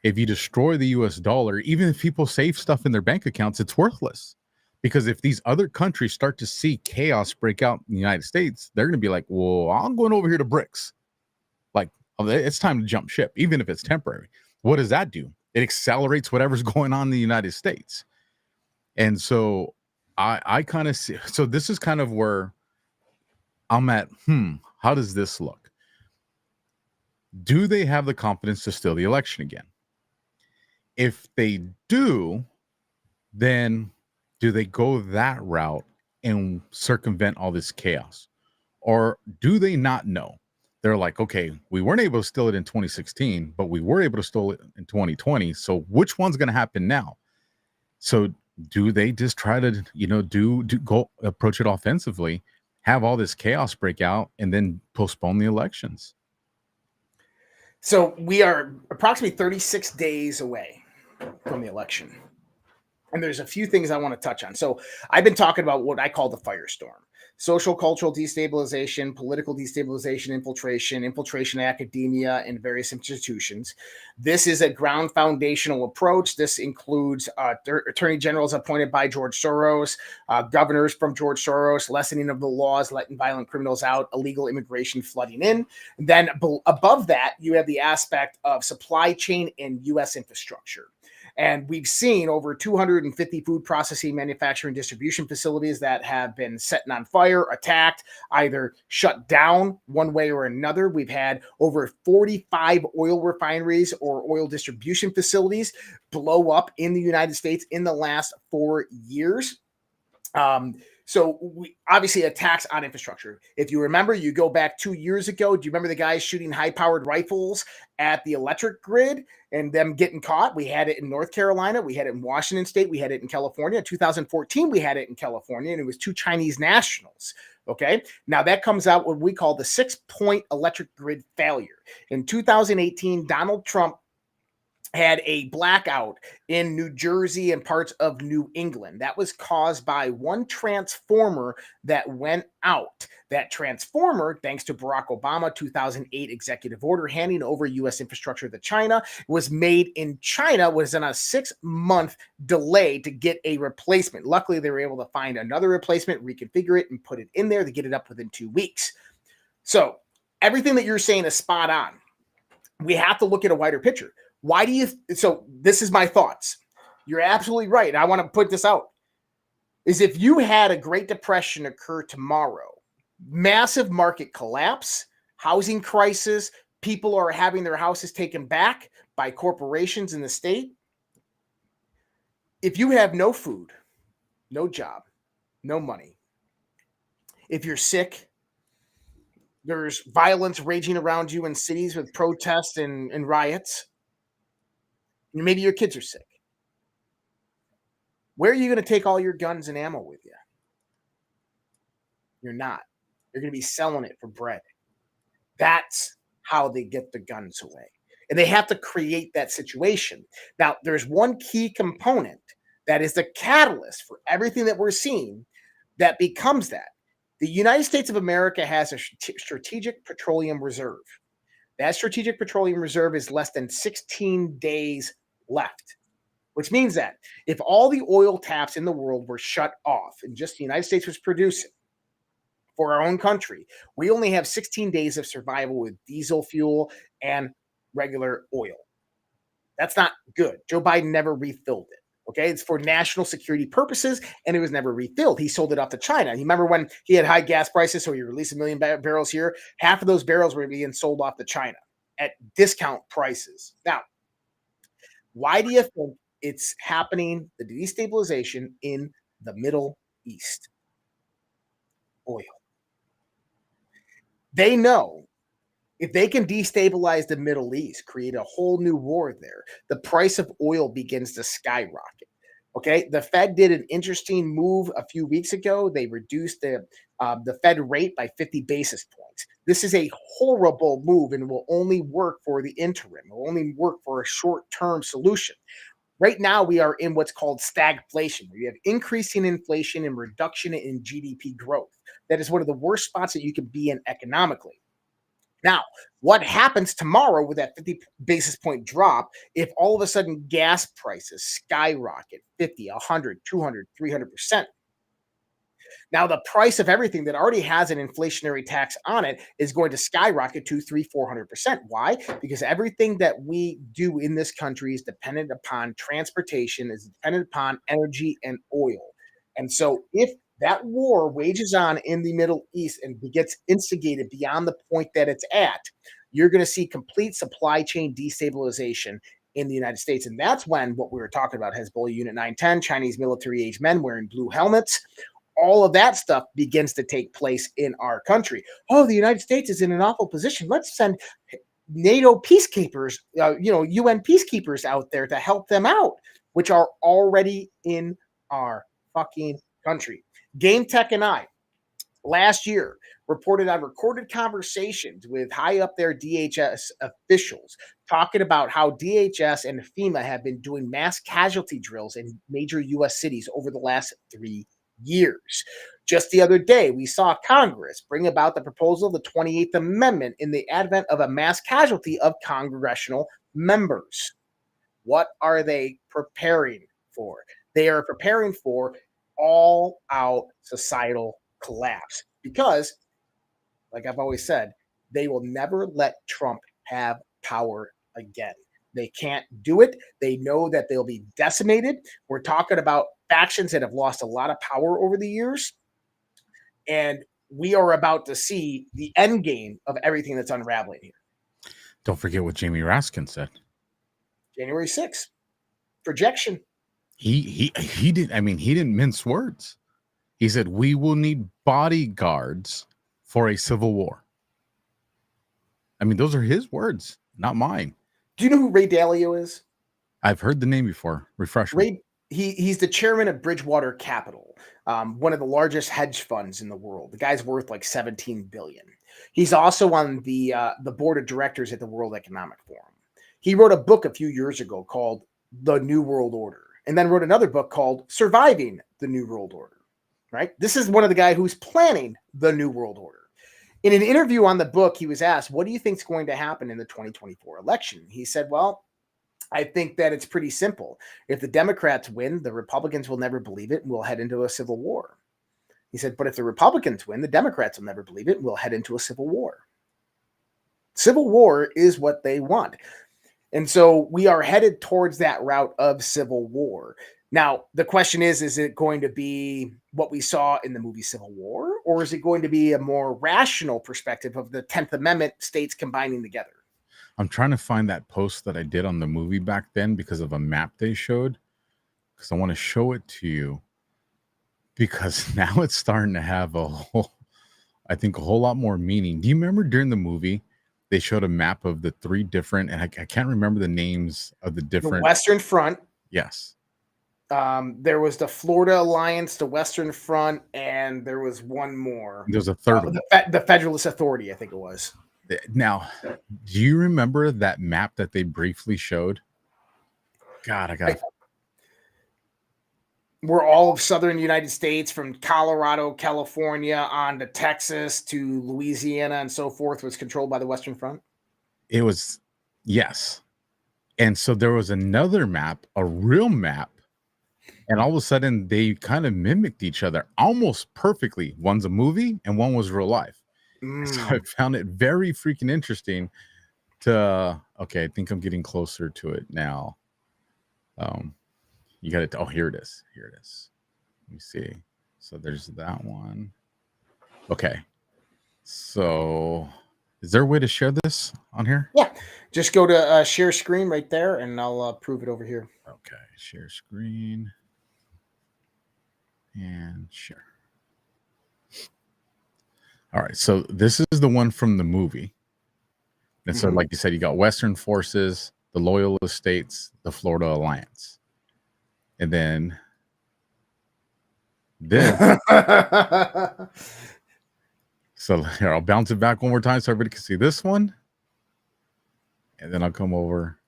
Speaker 2: If you destroy the US dollar, even if people save stuff in their bank accounts, it's worthless. Because if these other countries start to see chaos break out in the United States, they're going to be like, well, I'm going over here to BRICS. Like, it's time to jump ship, even if it's temporary. What does that do? It accelerates whatever's going on in the United States. And so I kind of see, so this is kind of where I'm at. How does this look? Do they have the confidence to steal the election again? If they do, then do they go that route and circumvent all this chaos? Or do they not know? They're like, okay, we weren't able to steal it in 2016, but we were able to steal it in 2020. So which one's going to happen now? So do they just try to, go approach it offensively, have all this chaos break out, and then postpone the elections?
Speaker 8: So we are approximately 36 days away from the election. And there's a few things I want to touch on. So I've been talking about what I call the firestorm: social, cultural destabilization, political destabilization, infiltration of academia and various institutions. This is a ground foundational approach. This includes attorney generals appointed by George Soros, governors from George Soros, lessening of the laws, letting violent criminals out, illegal immigration flooding in. And then above that, you have the aspect of supply chain and U.S. infrastructure. And we've seen over 250 food processing, manufacturing, distribution facilities that have been set on fire, attacked, either shut down one way or another. We've had over 45 oil refineries or oil distribution facilities blow up in the United States in the last 4 years. So we obviously attacks on infrastructure. If you remember, you go back 2 years ago. Do you remember the guys shooting high-powered rifles at the electric grid and them getting caught? We had it in North Carolina. We had it in Washington State. We had it in California. In 2014, we had it in California, and it was 2 Chinese nationals. Okay. Now that comes out what we call the 6-point electric grid failure. In 2018, Donald Trump had a blackout in New Jersey and parts of New England. That was caused by one transformer that went out. That transformer, thanks to Barack Obama 2008 executive order handing over U.S. infrastructure to China, was made in China, was in a 6-month delay to get a replacement. Luckily, they were able to find another replacement, reconfigure it, and put it in there to get it up within 2 weeks. So everything that you're saying is spot on. We have to look at a wider picture. Why do you, so this is my thoughts. You're absolutely right. And I want to put this out, is if you had a Great Depression occur tomorrow, massive market collapse, housing crisis, people are having their houses taken back by corporations in the state. If you have no food, no job, no money, if you're sick, there's violence raging around you in cities with protests and riots, maybe your kids are sick. Where are you going to take all your guns and ammo with you? You're not. You're going to be selling it for bread. That's how they get the guns away. And they have to create that situation. Now, there's one key component that is the catalyst for everything that we're seeing that becomes that. The United States of America has a strategic petroleum reserve. That strategic petroleum reserve is less than 16 days left, which means that if all the oil taps in the world were shut off and just the United States was producing for our own country, we only have 16 days of survival with diesel fuel and regular oil. That's not good. Joe Biden never refilled it. Okay, it's for national security purposes, and it was never refilled. He sold it off to China. You remember when he had high gas prices, so he released 1 million barrels here? Half of those barrels were being sold off to China at discount prices. Now, why do you think it's happening, the destabilization in the Middle East? Oil. They know if they can destabilize the Middle East, create a whole new war there, the price of oil begins to skyrocket. Okay, the Fed did an interesting move a few weeks ago. They reduced the Fed rate by 50 basis points. This is a horrible move and will only work for the interim. It will only work for a short-term solution. Right now, we are in what's called stagflation, where you have increasing inflation and reduction in GDP growth. That is one of the worst spots that you can be in economically. Now, what happens tomorrow with that 50 basis point drop if all of a sudden gas prices skyrocket 50, 100, 200, 300%? Now, the price of everything that already has an inflationary tax on it is going to skyrocket to 300-400%. Why? Because everything that we do in this country is dependent upon transportation, is dependent upon energy and oil. And so if that war wages on in the Middle East and gets instigated beyond the point that it's at, you're going to see complete supply chain destabilization in the United States. And that's when what we were talking about, Hezbollah Unit 910, Chinese military-age men wearing blue helmets, all of that stuff begins to take place in our country. Oh, the United States is in an awful position. Let's send NATO peacekeepers, UN peacekeepers out there to help them out, which are already in our fucking country. Game Tech and I, last year, reported on recorded conversations with high up there DHS officials talking about how DHS and FEMA have been doing mass casualty drills in major U.S. cities over the last 3 years. Just the other day, we saw Congress bring about the proposal of the 28th Amendment in the advent of a mass casualty of congressional members. What are they preparing for? They are preparing for all-out societal collapse because, like I've always said, they will never let Trump have power again. They can't do it. They know that they'll be decimated. We're talking about factions that have lost a lot of power over the years. And we are about to see the end game of everything that's unraveling here.
Speaker 2: Don't forget what Jamie Raskin said.
Speaker 8: January 6th. Projection.
Speaker 2: He didn't. I mean, he didn't mince words. He said we will need bodyguards for a civil war. I mean, those are his words, not mine.
Speaker 8: Do you know who Ray Dalio is?
Speaker 2: I've heard the name before. Refresh me.
Speaker 8: He's the chairman of Bridgewater Capital, one of the largest hedge funds in the world. The guy's worth like $17 billion. He's also on the board of directors at the World Economic Forum. He wrote a book a few years ago called The New World Order, and then wrote another book called Surviving the New World Order. Right? This is one of the guys who's planning the New World Order. In an interview on the book, he was asked, what do you think is going to happen in the 2024 election? He said, well, I think that it's pretty simple. If the Democrats win, the Republicans will never believe it and we'll head into a civil war. He said, but if the Republicans win, the Democrats will never believe it and we'll head into a civil war. Civil war is what they want. And so we are headed towards that route of civil war. Now, the question is it going to be what we saw in the movie Civil War, or is it going to be a more rational perspective of the 10th Amendment states combining together?
Speaker 2: I'm trying to find that post that I did on the movie back then because of a map they showed, because I want to show it to you, because now it's starting to have a whole lot more meaning. Do you remember during the movie, they showed a map of the three different, and I can't remember the names of the different.
Speaker 8: The Western Front.
Speaker 2: Yes.
Speaker 8: There was the Florida Alliance, the Western Front, and there was one more.
Speaker 2: There's a third one.
Speaker 8: The Federalist Authority, I think it was.
Speaker 2: Now, do you remember that map that they briefly showed? God, I got it.
Speaker 8: Where all of southern United States, from Colorado, California, on to Texas to Louisiana and so forth, was controlled by the Western Front?
Speaker 2: It was, yes. And so there was another map, a real map, and all of a sudden they kind of mimicked each other almost perfectly. One's a movie and one was real life. So I found it very freaking interesting to, okay, I think I'm getting closer to it now. You got it. Oh, here it is. Here it is. Let me see. So there's that one. Okay. So is there a way to share this on here?
Speaker 8: Yeah. Just go to share screen right there and I'll prove it over here.
Speaker 2: Okay. Share screen and share. All right. So this is the one from the movie. And so, like you said, you got Western forces, the Loyalist states, the Florida Alliance. And then this. So here, I'll bounce it back one more time so everybody can see this one. And then I'll come over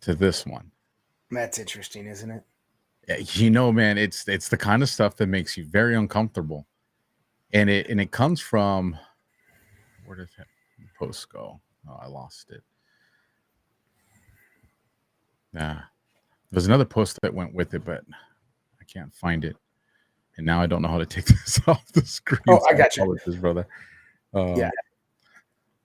Speaker 2: to this one.
Speaker 8: That's interesting, isn't it?
Speaker 2: You know, man, it's the kind of stuff that makes you very uncomfortable. And it comes from, where did that post go? Oh, I lost it. There's another post that went with it, but I can't find it. And now I don't know how to take this off the screen.
Speaker 8: Oh, I got you,
Speaker 2: brother.
Speaker 8: Yeah.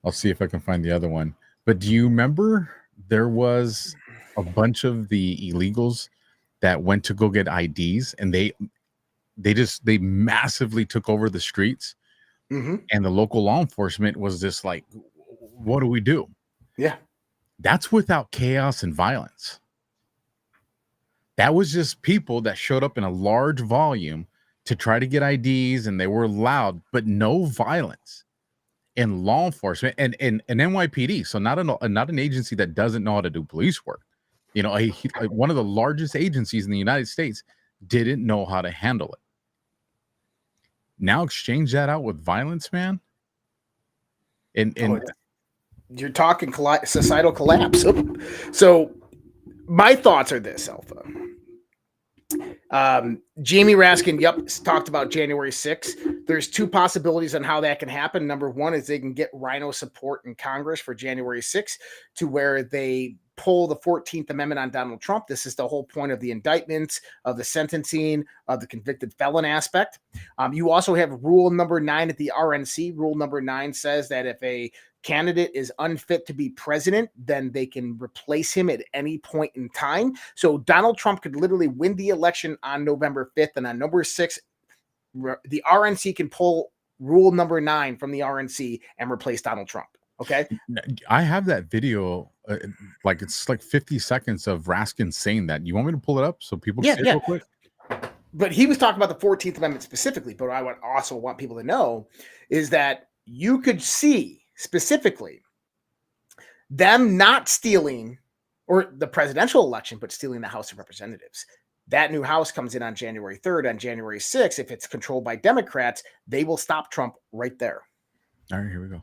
Speaker 2: I'll see if I can find the other one. But do you remember there was a bunch of the illegals that went to go get IDs, and they massively took over the streets, and the local law enforcement was just like, what do we do?
Speaker 8: Yeah.
Speaker 2: That's without chaos and violence. That was just people that showed up in a large volume to try to get IDs, and they were loud, but no violence. And law enforcement and NYPD, so not an agency that doesn't know how to do police work. You know, one of the largest agencies in the United States didn't know how to handle it. Now exchange that out with violence, man. And
Speaker 8: you're talking societal collapse. So my thoughts are this, Alpha. Jamie Raskin, talked about January 6th. There's two possibilities on how that can happen. Number one is they can get Rhino support in Congress for January 6th, to where they pull the 14th Amendment on Donald Trump. This is the whole point of the indictments, of the sentencing, of the convicted felon aspect. You also have rule number 9 at the RNC. Rule number 9 says that if a candidate is unfit to be president, then they can replace him at any point in time. So Donald Trump could literally win the election on November 5th, and on November 6th, the RNC can pull rule number 9 from the RNC and replace Donald Trump. Okay.
Speaker 2: I have that video, it's like 50 seconds of Raskin saying that. You want me to pull it up so people can see it real quick?
Speaker 8: But he was talking about the 14th Amendment specifically. But what I would also want people to know is that you could see specifically them not stealing or the presidential election, but stealing the House of Representatives. That new House comes in on January 3rd. On January 6th, if it's controlled by Democrats, they will stop Trump right there.
Speaker 2: All right, here we go.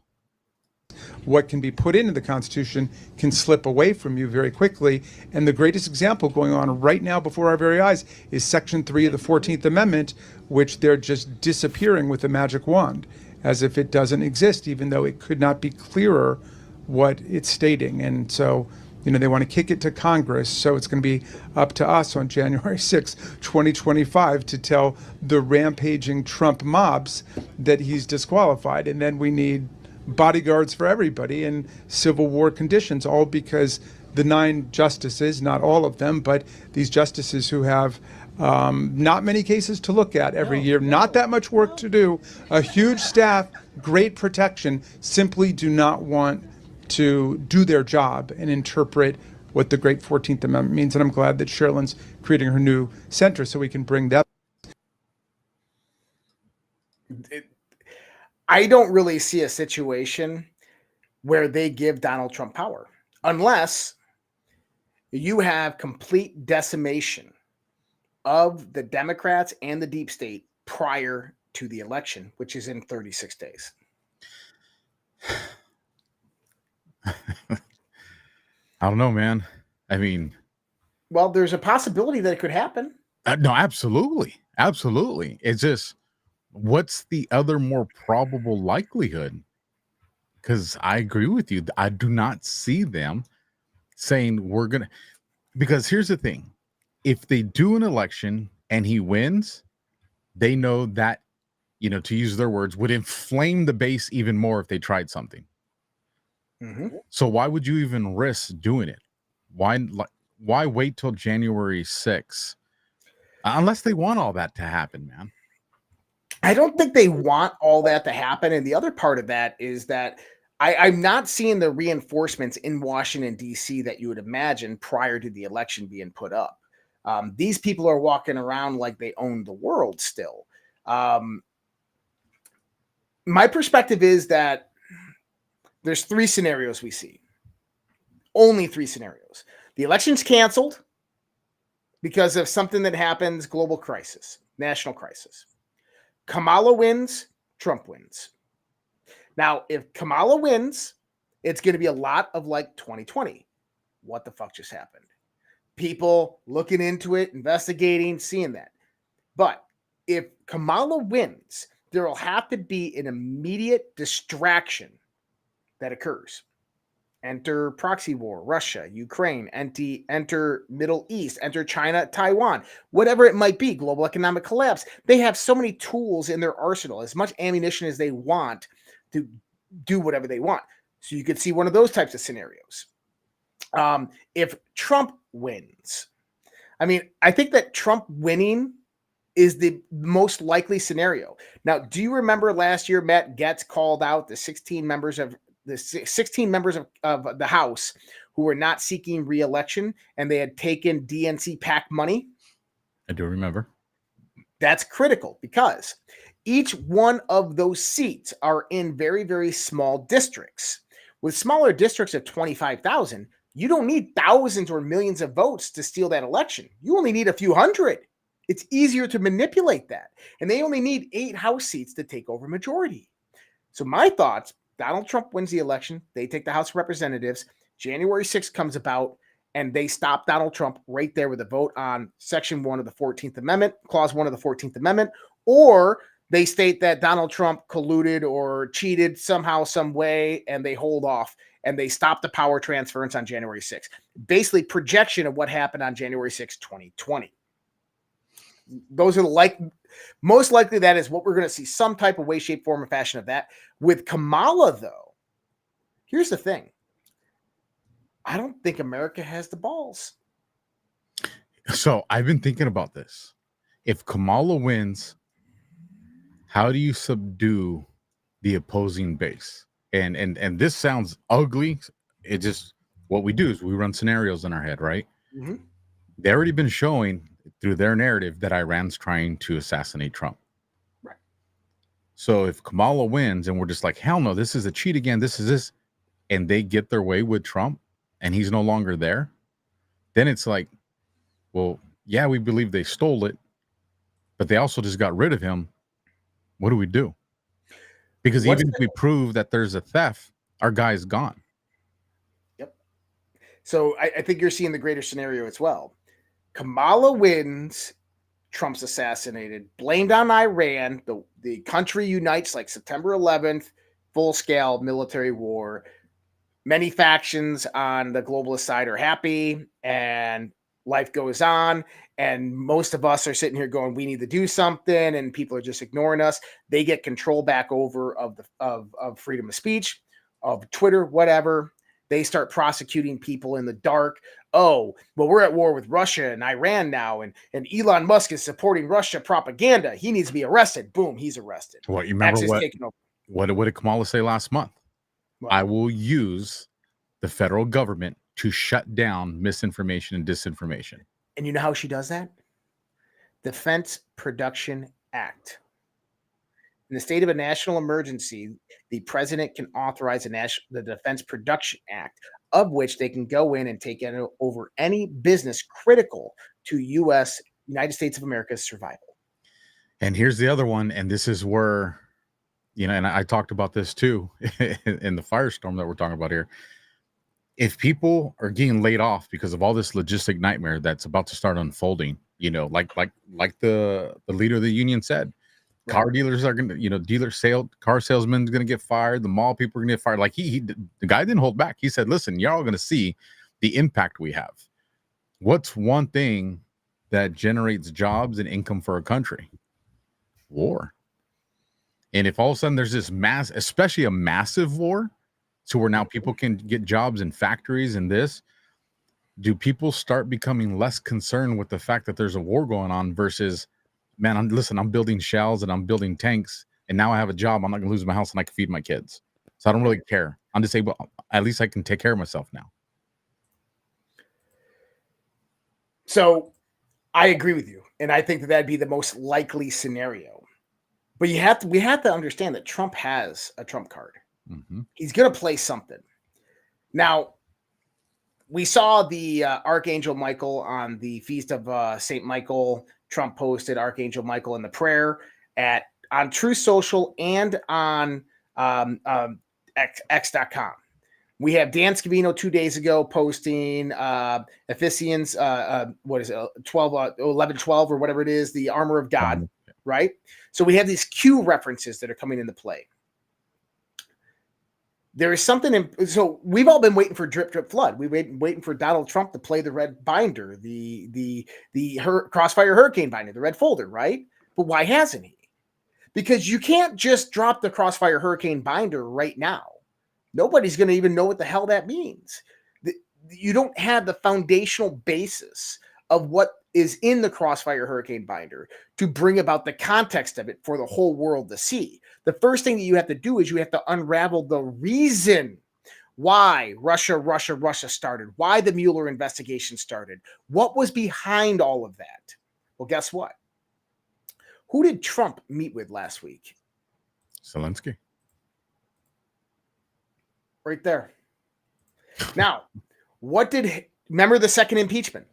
Speaker 9: What can be put into the Constitution can slip away from you very quickly. And the greatest example going on right now before our very eyes is Section 3 of the 14th Amendment, which they're just disappearing with a magic wand, as if it doesn't exist, even though it could not be clearer what it's stating. And so, they want to kick it to Congress. So it's going to be up to us on January 6, 2025, to tell the rampaging Trump mobs that he's disqualified. And then we need bodyguards for everybody in Civil War conditions, all because the 9 justices, not all of them, but these justices who have not many cases to look at every year, not that much work to do, a huge staff, great protection, simply do not want to do their job and interpret what the great 14th Amendment means. And I'm glad that Sherilyn's creating her new center so we can bring that.
Speaker 8: I don't really see a situation where they give Donald Trump power unless you have complete decimation of the Democrats and the deep state prior to the election, which is in 36 days.
Speaker 2: I don't know, man. I mean,
Speaker 8: well, there's a possibility that it could happen.
Speaker 2: No, absolutely. Absolutely. It's just, what's the other more probable likelihood? Because I agree with you. I do not see them saying we're going to, because here's the thing. If they do an election and he wins, they know that, to use their words, would inflame the base even more if they tried something.
Speaker 8: Mm-hmm.
Speaker 2: So why would you even risk doing it? Why wait till January 6th? Unless they want all that to happen, man.
Speaker 8: I don't think they want all that to happen. And the other part of that is that I'm not seeing the reinforcements in Washington, D.C. that you would imagine prior to the election being put up. These people are walking around like they own the world still. My perspective is that there's 3 scenarios we see. Only 3 scenarios. The election's canceled because of something that happens, global crisis, national crisis. Kamala wins, Trump wins. Now, if Kamala wins, it's going to be a lot of like 2020. What the fuck just happened? People looking into it, investigating, seeing that. But if Kamala wins, there will have to be an immediate distraction that occurs. Enter proxy war, Russia, Ukraine, enter Middle East, enter China, Taiwan, whatever it might be, global economic collapse. They have so many tools in their arsenal, as much ammunition as they want to do whatever they want. So you could see one of those types of scenarios. If Trump wins, I think that Trump winning is the most likely scenario. Now, do you remember last year Matt Gaetz called out the 16 members of the House who were not seeking re-election, and they had taken DNC PAC money?
Speaker 2: I do remember.
Speaker 8: That's critical because each one of those seats are in very, very small districts. With smaller districts of 25,000, you don't need thousands or millions of votes to steal that election. You only need a few hundred. It's easier to manipulate that. And they only need 8 House seats to take over majority. So my thoughts, Donald Trump wins the election. They take the House of Representatives. January 6th comes about, and they stop Donald Trump right there with a vote on Section 1 of the 14th Amendment, Clause 1 of the 14th Amendment, or They state that Donald Trump colluded or cheated somehow, some way, and they hold off and they stop the power transference on January 6th. Basically, projection of what happened on January 6th, 2020. Those are most likely that is what we're going to see, some type of way, shape, form, or fashion of that. With Kamala, though, here's the thing. I don't think America has the balls.
Speaker 2: So I've been thinking about this. If Kamala wins, how do you subdue the opposing base? And this sounds ugly. It just, what we do is we run scenarios in our head, right?
Speaker 8: Mm-hmm.
Speaker 2: They've already been showing through their narrative that Iran's trying to assassinate Trump.
Speaker 8: Right.
Speaker 2: So if Kamala wins and we're just like, hell no, this is a cheat again, this is this, and they get their way with Trump and he's no longer there, then it's like, well, yeah, we believe they stole it, but they also just got rid of him. What do we do? Because even if we prove that there's a theft, our guy's gone.
Speaker 8: Yep. So I think you're seeing the greater scenario as well. Kamala wins, Trump's assassinated, blamed on Iran, the country unites like September 11th, full-scale military war. Many factions on the globalist side are happy, and life goes on, and most of us are sitting here going, we need to do something, and people are just ignoring us. They get control back over of freedom of speech, of Twitter, whatever. They start prosecuting people in the dark. Oh, well, we're at war with Russia and Iran now, and Elon Musk is supporting Russia propaganda. He needs to be arrested. Boom, he's arrested.
Speaker 2: What, you remember what did Kamala say last month?
Speaker 8: What?
Speaker 2: I will use the federal government to shut down misinformation and disinformation.
Speaker 8: And you know how she does that? Defense Production Act. In the state of a national emergency, the president can authorize the Defense Production Act, of which they can go in and take over any business critical to United States of America's survival.
Speaker 2: And here's the other one, and this is where, and I talked about this too in the firestorm that we're talking about here. If people are getting laid off because of all this logistic nightmare that's about to start unfolding, like the leader of the union said, right. Car dealers are going to, car salesmen are going to get fired. The mall people are going to get fired. Like the guy didn't hold back. He said, listen, y'all are going to see the impact we have. What's one thing that generates jobs and income for a country? War. And if all of a sudden there's this especially a massive war, so where now people can get jobs in factories and this, do people start becoming less concerned with the fact that there's a war going on versus, man, I'm building shells and I'm building tanks, and now I have a job. I'm not gonna lose my house and I can feed my kids. So I don't really care. I'm disabled. At least I can take care of myself now.
Speaker 8: So I agree with you. And I think that'd be the most likely scenario. But we have to understand that Trump has a Trump card.
Speaker 2: Mm-hmm.
Speaker 8: He's going to play something. Now, we saw the Archangel Michael on the Feast of St. Michael. Trump posted Archangel Michael in the prayer on Truth Social and on X.com. We have Dan Scavino 2 days ago posting Ephesians, 11:12 or whatever it is, the armor of God, right? So we have these Q references that are coming into play. There is something so we've all been waiting for drip, drip, flood. We've been waiting for Donald Trump to play the red binder, the Crossfire Hurricane binder, the red folder, right? But why hasn't he? Because you can't just drop the Crossfire Hurricane binder right now. Nobody's going to even know what the hell that means. You don't have the foundational basis of what is in the Crossfire Hurricane binder to bring about the context of it for the whole world to see. The first thing that you have to do is you have to unravel the reason why Russia started, why the Mueller investigation started, what was behind all of that. Well, guess what? Who did Trump meet with last week?
Speaker 2: Zelensky.
Speaker 8: Right there. Now, remember the second impeachment?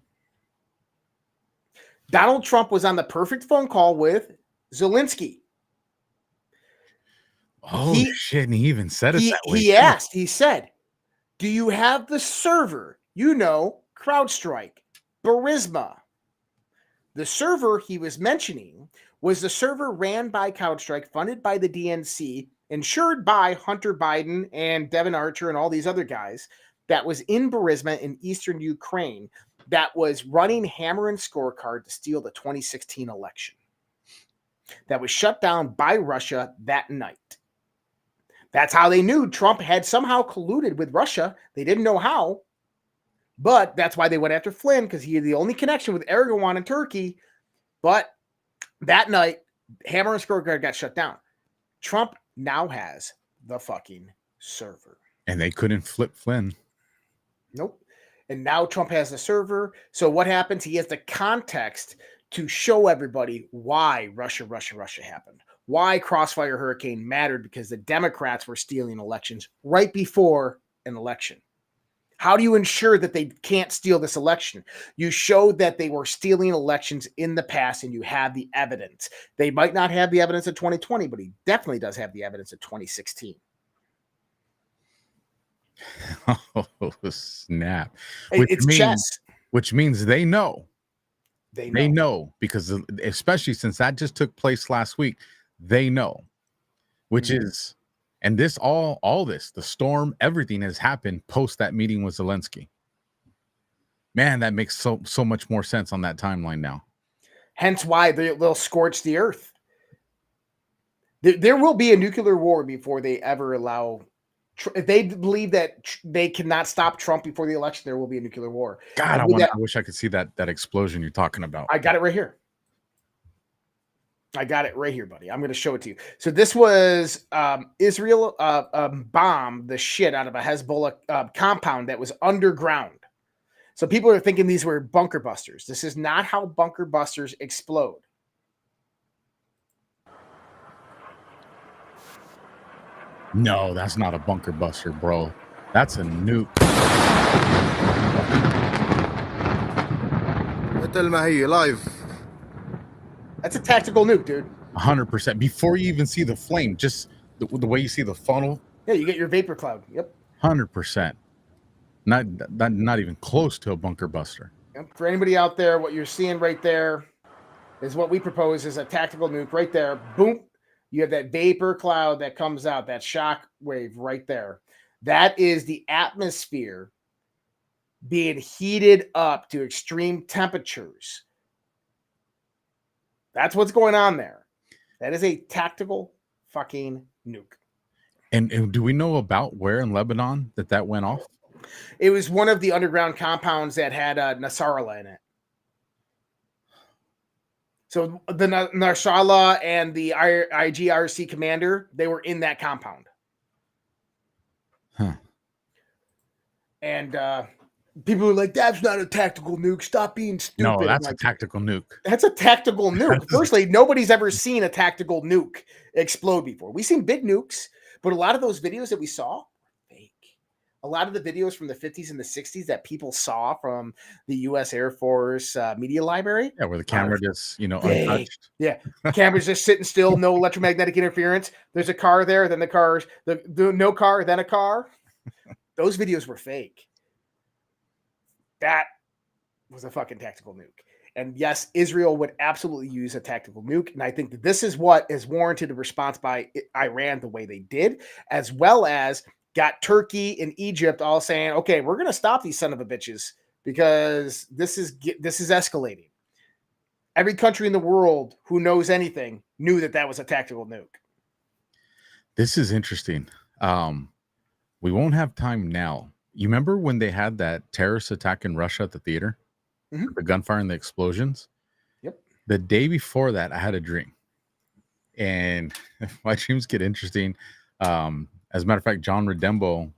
Speaker 8: Donald Trump was on the perfect phone call with Zelensky.
Speaker 2: Oh, shit. And he even said it that way.
Speaker 8: He said, do you have the server? CrowdStrike, Burisma. The server he was mentioning was the server ran by CrowdStrike, funded by the DNC, insured by Hunter Biden and Devin Archer and all these other guys, that was in Burisma in eastern Ukraine, that was running Hammer and Scorecard to steal the 2016 election. That was shut down by Russia that night. That's how they knew Trump had somehow colluded with Russia. They didn't know how, but that's why they went after Flynn, because he had the only connection with Erdogan in Turkey. But that night, Hammer and Scorecard got shut down. Trump now has the fucking server.
Speaker 2: And they couldn't flip Flynn.
Speaker 8: Nope. And now Trump has the server. So what happens? He has the context to show everybody why Russia happened. Why Crossfire Hurricane mattered, because the Democrats were stealing elections right before an election. How do you ensure that they can't steal this election? You showed that they were stealing elections in the past, and you have the evidence. They might not have the evidence of 2020, but he definitely does have the evidence of 2016.
Speaker 2: Oh, snap.
Speaker 8: It's chess.
Speaker 2: Which means they know.
Speaker 8: They
Speaker 2: know, because especially since that just took place last week, they know, which is, and this, all this, the storm, everything has happened post that meeting with Zelensky. Man, that makes so much more sense on that timeline now.
Speaker 8: Hence why they'll scorch the earth. There will be a nuclear war before they ever allow. If they believe that they cannot stop Trump before the election, there will be a nuclear war.
Speaker 2: God, I wish I could see that explosion you're talking about.
Speaker 8: I got it right here. Buddy. I'm going to show it to you. So this was Israel bombed the shit out of a Hezbollah compound that was underground. So people are thinking these were bunker busters. This is not how bunker busters explode.
Speaker 2: No, that's not a bunker buster, bro. That's a nuke.
Speaker 8: That's a tactical nuke, dude.
Speaker 2: 100%. Before you even see the flame, just the way you see the funnel.
Speaker 8: Yeah, you get your vapor cloud. Yep.
Speaker 2: 100%. Not even close to a bunker buster.
Speaker 8: Yep. For anybody out there, what you're seeing right there is what we propose is a tactical nuke right there. Boom. You have that vapor cloud that comes out, that shock wave right there. That is the atmosphere being heated up to extreme temperatures. That's what's going on there. That is a tactical fucking nuke.
Speaker 2: And do we know about where in Lebanon that went off?
Speaker 8: It was one of the underground compounds that had Nasrallah in it. So the Nasrallah and the IGRC commander, they were in that compound.
Speaker 2: Huh.
Speaker 8: And people are like, that's not a tactical nuke. Stop being stupid.
Speaker 2: No, that's a tactical nuke.
Speaker 8: That's a tactical nuke. Firstly, nobody's ever seen a tactical nuke explode before. We've seen big nukes, but a lot of those videos that we saw, fake. A lot of the videos from the 50s and the 60s that people saw from the U.S. Air Force media library.
Speaker 2: Yeah, where the camera just, untouched.
Speaker 8: Yeah, camera's just sitting still, no electromagnetic interference. There's a car there, then the no car, then a car. Those videos were fake. That was a fucking tactical nuke. And yes, Israel would absolutely use a tactical nuke. And I think that this is what is warranted a response by Iran the way they did, as well as got Turkey and Egypt all saying, okay, we're going to stop these son of a bitches because this is escalating. Every country in the world who knows anything knew that was a tactical nuke.
Speaker 2: This is interesting. We won't have time now. You remember when they had that terrorist attack in Russia at the theater? Mm-hmm. The gunfire and the explosions?
Speaker 8: Yep.
Speaker 2: The day before that, I had a dream. And my dreams get interesting. As a matter of fact, John Redembo,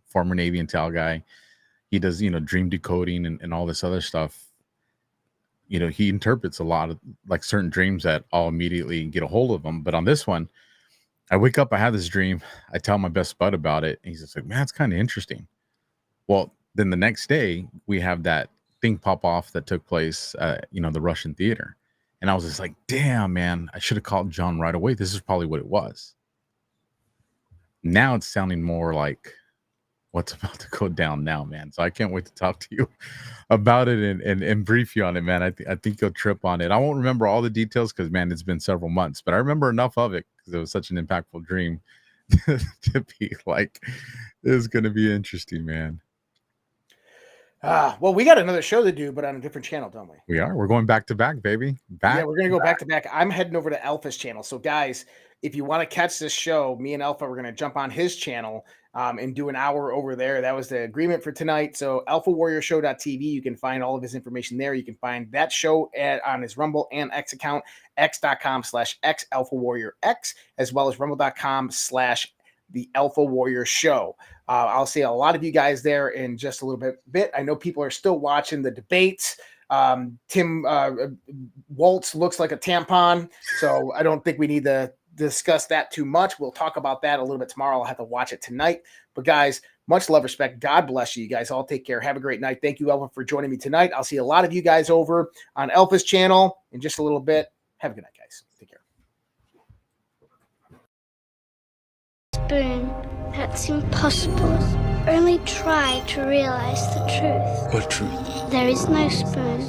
Speaker 2: former Navy intel guy, he does, dream decoding and all this other stuff. He interprets a lot of like certain dreams that I'll immediately get a hold of them. But on this one, I wake up, I have this dream. I tell my best bud about it. And he's just like, man, it's kind of interesting. Well, then the next day we have that thing pop off that took place, the Russian theater. And I was just like, damn, man, I should have called John right away. This is probably what it was. Now it's sounding more like what's about to go down now, man. So I can't wait to talk to you about it and brief you on it, man. I think you'll trip on it. I won't remember all the details because, man, it's been several months, but I remember enough of it because it was such an impactful dream to be like, this is going to be interesting, man.
Speaker 8: Well, we got another show to do, but on a different channel, don't we?
Speaker 2: We are. We're going back to back, baby.
Speaker 8: Yeah, we're going to go back to back. I'm heading over to Alpha's channel. So, guys, if you want to catch this show, me and Alpha, we're going to jump on his channel and do an hour over there. That was the agreement for tonight. So, alphawarriorshow.tv, you can find all of his information there. You can find that show on his Rumble and X account, x.com/X Alpha Warrior X, as well as rumble.com/The Alpha Warrior Show. I'll see a lot of you guys there in just a little bit. I know people are still watching the debates. Tim Waltz looks like a tampon, so I don't think we need to discuss that too much. We'll talk about that a little bit tomorrow. I'll have to watch it tonight. But guys, much love, respect. God bless you. You guys all take care. Have a great night. Thank you, Alpha, for joining me tonight. I'll see a lot of you guys over on Alpha's channel in just a little bit. Have a good night, guys. Take care.
Speaker 10: Spoon. That's impossible. Only try to realize the truth.
Speaker 11: What truth?
Speaker 10: There is no spoon.